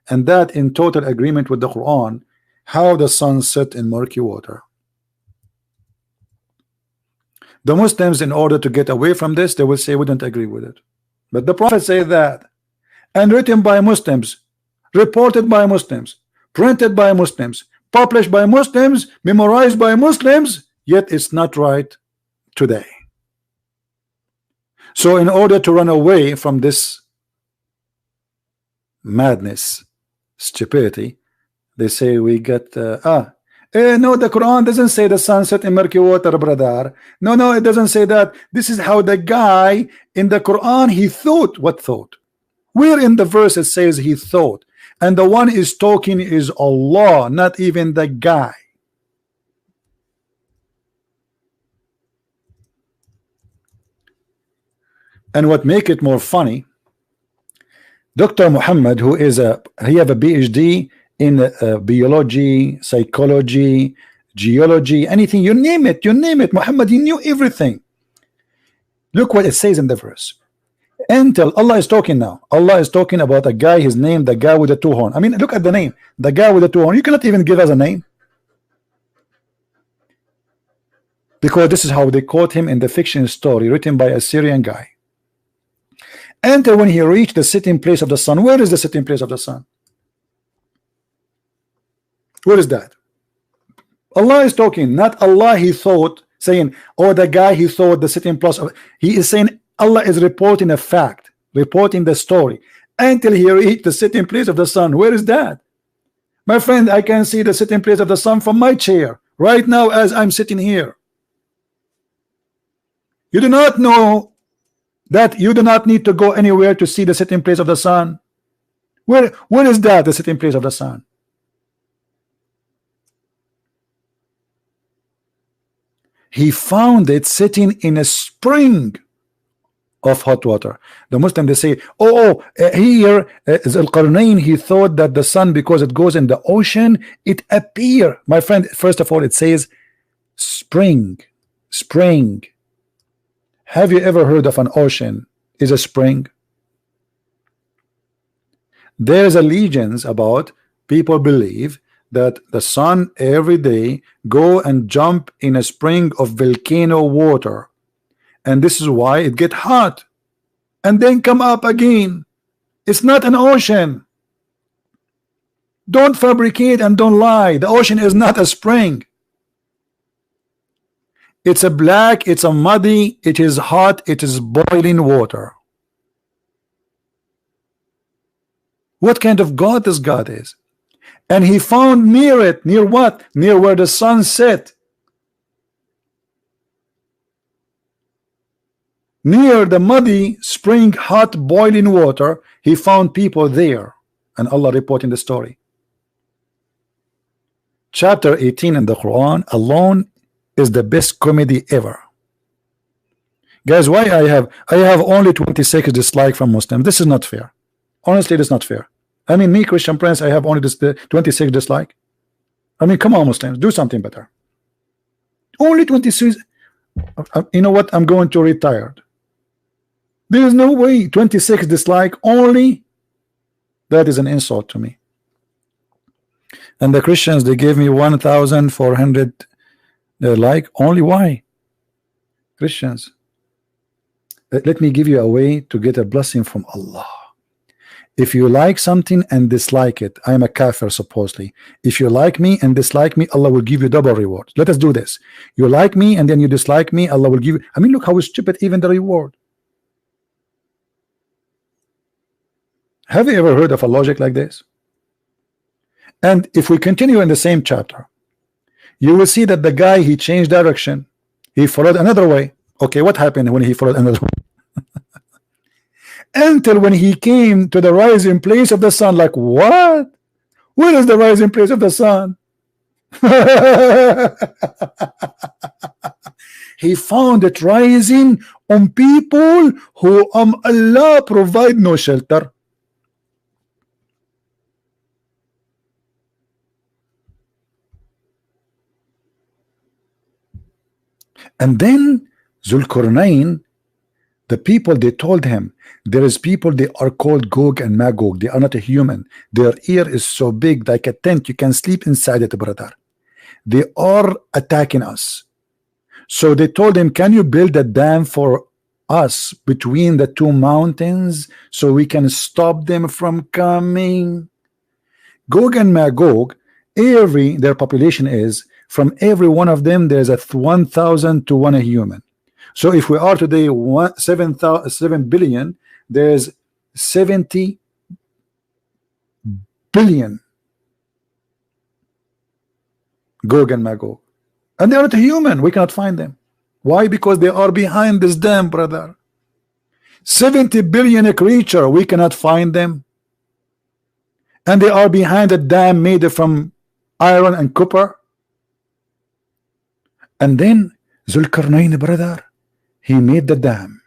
and that in total agreement with the Quran, how the sun set in murky water. The Muslims, in order to get away from this, they will say we don't agree with it. But the prophet said that, and written by Muslims, reported by Muslims, printed by Muslims, published by Muslims, memorized by Muslims, yet it's not right today. So in order to run away from this madness, stupidity, they say we get no, the Quran doesn't say the sun set in murky water, brother. No, it doesn't say that. This is how the guy in the Quran, he thought. What thought? Where in the verse it says he thought? And the one is talking is Allah, not even the guy. And what make it more funny, Dr. Muhammad, who is he have a PhD in biology, psychology, geology, anything, you name it, Muhammad, he knew everything. Look what it says in the verse. Until Allah is talking now. Allah is talking about a guy, his name, the guy with the two horn. I mean, look at the name, the guy with the two horn. You cannot even give us a name, because this is how they quote him in the fiction story written by a Syrian guy. until when he reached the sitting place of the sun. Where is the sitting place of the sun? Where is that? Allah is talking, not Allah he thought, saying, oh, the guy he thought the sitting place of, he is saying Allah is reporting a fact, reporting the story until he reached the sitting place of the sun. Where is that? My friend, I can see the sitting place of the sun from my chair right now as I'm sitting here. You do not know that you do not need to go anywhere to see the sitting place of the sun. Where is that, the sitting place of the sun? He found it sitting in a spring of hot water. The Muslim, they say, here Al-Qarnayn, he thought that the sun, because it goes in the ocean, it appear. My friend, first of all, it says spring. Have you ever heard of an ocean is a spring? There's a legends about people believe that the sun every day go and jump in a spring of volcano water, and this is why it get hot and then come up again. It's not an ocean. Don't fabricate and don't lie. The ocean is not a spring. It's a black, it's a muddy, it is hot, it is boiling water. What kind of God this God is? And he found near it, near what? Near where the sun set. Near the muddy spring, hot boiling water, he found people there, and Allah reporting the story. Chapter 18 in the Quran alone is the best comedy ever. Guys, why I have only 26 dislike from Muslims? This is not fair. Honestly, it is not fair. I mean, me, Christian Prince, I have only this 26 dislike. I mean, come on, Muslims, do something better. Only 26. You know what? I'm going to retire. There is no way. 26 dislike only. That is an insult to me. And the Christians, they gave me 1,400 like. Only why? Christians, let me give you a way to get a blessing from Allah. If you like something and dislike it, I am a kafir supposedly. If you like me and dislike me, Allah will give you double reward. Let us do this. You like me and then you dislike me, Allah will give you. I mean, look how stupid even the reward. Have you ever heard of a logic like this? And if we continue in the same chapter, you will see that the guy, he changed direction. He followed another way. Okay, what happened when he followed another way? Until when he came to the rising place of the sun, like, what? Where is the rising place of the sun? He found it rising on people who Allah provide no shelter. And then Zulkarnain, the people, they told him, there is people, they are called Gog and Magog. They are not a human. Their ear is so big, like a tent. You can sleep inside it, brother. They are attacking us. So they told him, can you build a dam for us between the two mountains so we can stop them from coming? Gog and Magog, their population is, from every one of them, there's a 1,000 to 1 a human. So if we are today 7 billion, there's 70 billion Gog and Magog, and they are not human. We cannot find them. Why? Because they are behind this dam, brother. 70 billion a creature, we cannot find them, and they are behind a dam made from iron and copper. And then Zulkarnain, brother, he made the dam,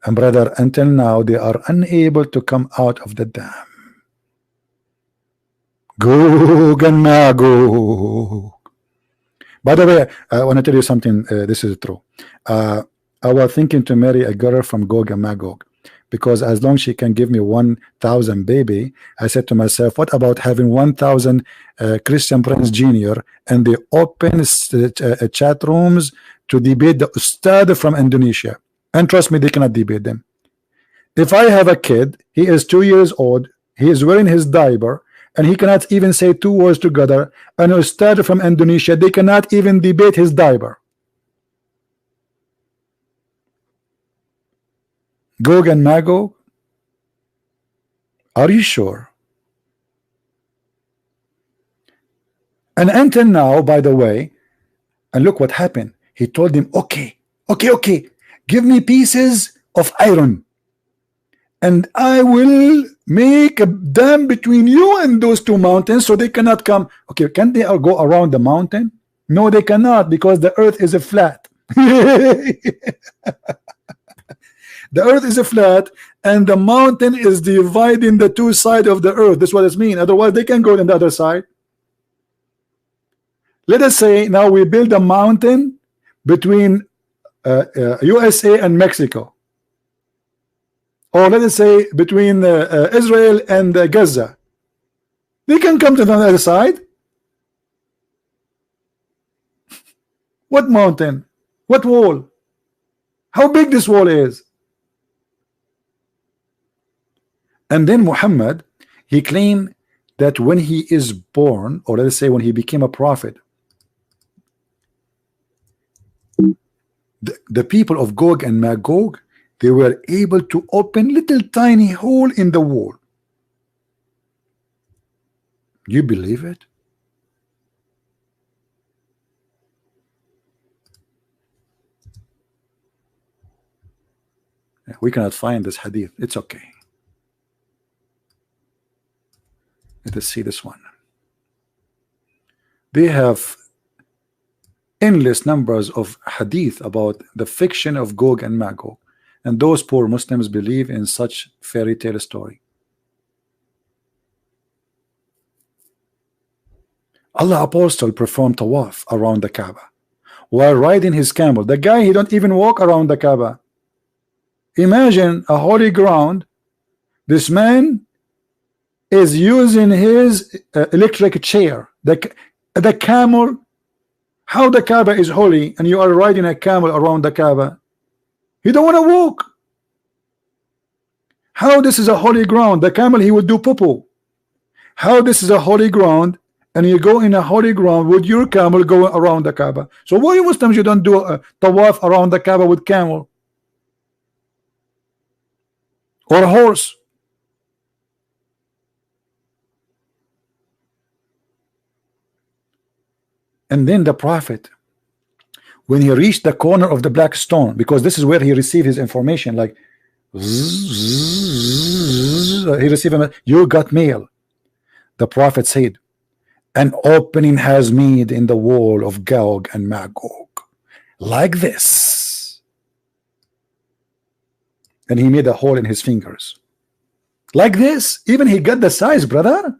and brother, until now they are unable to come out of the dam. Gog and Magog. By the way, I want to tell you something. This is true. I was thinking to marry a girl from Gog and Magog, because as long as she can give me 1,000 baby, I said to myself, what about having 1,000 Christian Prince Jr. and they open chat rooms to debate the Ustadz from Indonesia? And trust me, they cannot debate them. If I have a kid, he is 2 years old, he is wearing his diaper, and he cannot even say 2 words together. An ustad from Indonesia, they cannot even debate his diaper. Gog and Magog, are you sure? And until now, by the way, and look what happened. He told him, okay, give me pieces of iron, and I will make a dam between you and those two mountains so they cannot come. Okay, can they go around the mountain? No, they cannot, because the earth is a flat. The earth is a flat, and the mountain is dividing the two sides of the earth. That's what it means. Otherwise, they can go on the other side. Let us say now we build a mountain between USA and Mexico, or let us say between Israel and Gaza. They can come to the other side. What mountain? What wall? How big this wall is? And then Muhammad, he claimed that when he is born, or let us say when he became a prophet, the people of Gog and Magog, they were able to open little tiny hole in the wall. You believe it? We cannot find this hadith. It's okay. Let us see this one. They have endless numbers of hadith about the fiction of Gog and Magog, and those poor Muslims believe in such fairy tale story. Allah Apostle performed tawaf around the Kaaba while riding his camel. The guy, he don't even walk around the Kaaba. Imagine a holy ground. This man is using his electric chair. The camel. How the Kaaba is holy, and you are riding a camel around the Kaaba? You don't want to walk. How this is a holy ground? The camel, he would do poo-poo. How this is a holy ground, and you go in a holy ground with your camel going around the Kaaba? So why Muslims you don't do a tawaf around the Kaaba with camel or a horse? And then the prophet, when he reached the corner of the black stone, because this is where he received his information, like he received him, you got mail. The prophet said, an opening has made in the wall of Gog and Magog, like this. And he made a hole in his fingers, like this. Even he got the size, brother.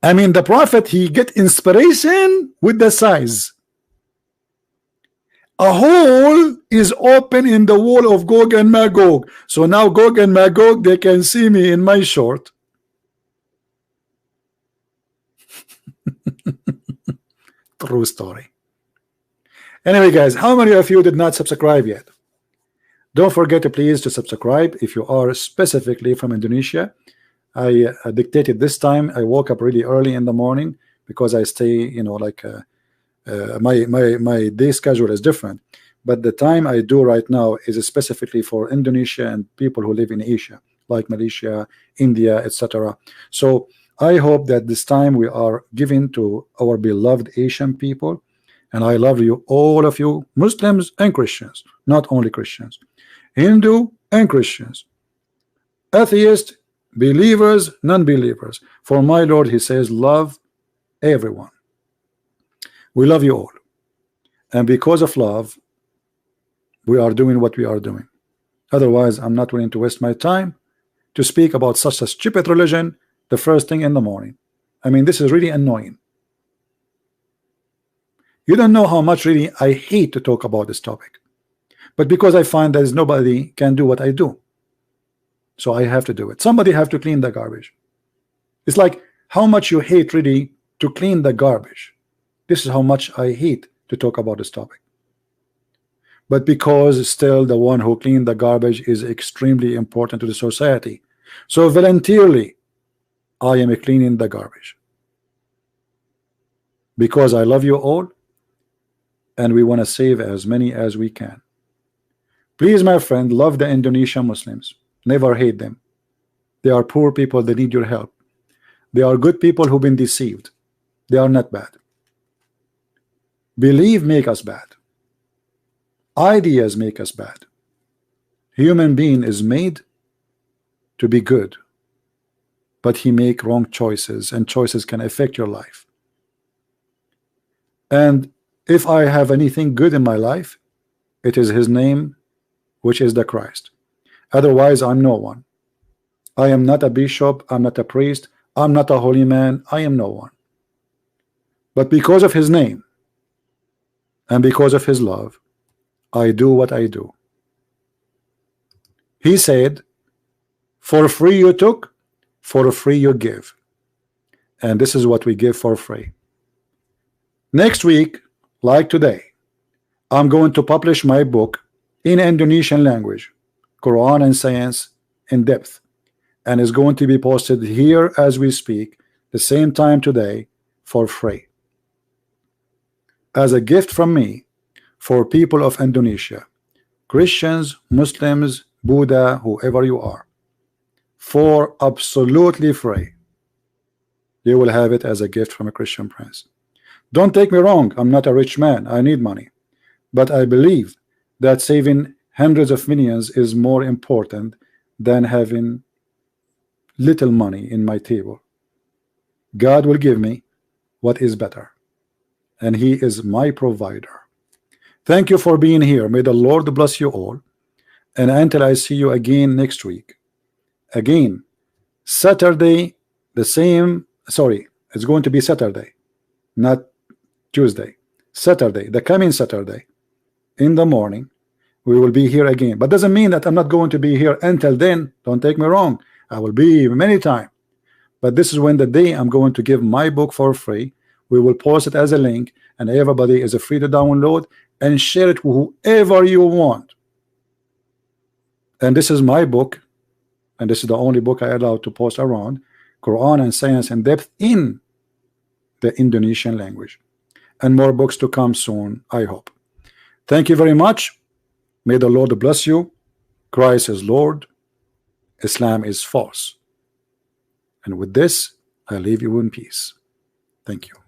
I mean, the prophet, he get inspiration with the size. A hole is open in the wall of Gog and Magog. So now Gog and Magog, they can see me in my short. True story. Anyway, guys, how many of you did not subscribe yet? Don't forget to please to subscribe if you are specifically from Indonesia. I dictated this time. I woke up really early in the morning because I stay, you know, like my day schedule is different, but the time I do right now is specifically for Indonesia and people who live in Asia, like Malaysia, India, etc. So I hope that this time we are giving to our beloved Asian people, and I love you, all of you, Muslims and Christians, not only Christians, Hindu and Christians, atheists, believers, non-believers. For my Lord, he says, love everyone. We love you all, and because of love we are doing what we are doing. Otherwise, I'm not willing to waste my time to speak about such a stupid religion the first thing in the morning. I mean, this is really annoying. You don't know how much really I hate to talk about this topic, but because I find that nobody can do what I do, so I have to do it. Somebody have to clean the garbage. It's like how much you hate really to clean the garbage. This is how much I hate to talk about this topic. but because still the one who clean the garbage is extremely important to the society. So voluntarily I am cleaning the garbage because I love you all and we want to save as many as we can. Please, my friend, love the Indonesian Muslims. Never hate them. They are poor people. They need your help. They are good people who've been deceived. They are not bad. Belief make us bad. Ideas make us bad. Human being is made to be good, but he make wrong choices, and choices can affect your life. And if I have anything good in my life, it is his name, which is the Christ. Otherwise I'm no one. I am not a bishop, I'm not a priest, I'm not a holy man, I am no one. But because of his name and because of his love, I do what I do. He said, for free you took, for free you give. And this is what we give for free. Next week, like today, I'm going to publish my book in Indonesian language, Quran and Science in Depth, and is going to be posted here as we speak, the same time today, for free, as a gift from me for people of Indonesia, Christians, Muslims, Buddha, whoever you are, for absolutely free. You will have it as a gift from a Christian prince. Don't take me wrong, I'm not a rich man, I need money, but I believe that saving hundreds of millions is more important than having little money in my table. God will give me what is better, and he is my provider. Thank you for being here. May the Lord bless you all, and until I see you again next week, again Saturday, the same, sorry, it's going to be Saturday, not Tuesday, Saturday, the coming Saturday in the morning, we will be here again. But doesn't mean that I'm not going to be here until then. Don't take me wrong, I will be many times, but this is when the day I'm going to give my book for free. We will post it as a link, and everybody is free to download and share it with whoever you want. And this is my book, and this is the only book I allow to post around, Quran and Science in Depth in the Indonesian language, and more books to come soon, I hope. Thank you very much. May the Lord bless you. Christ is Lord, Islam is false. And with this, I leave you in peace. Thank you.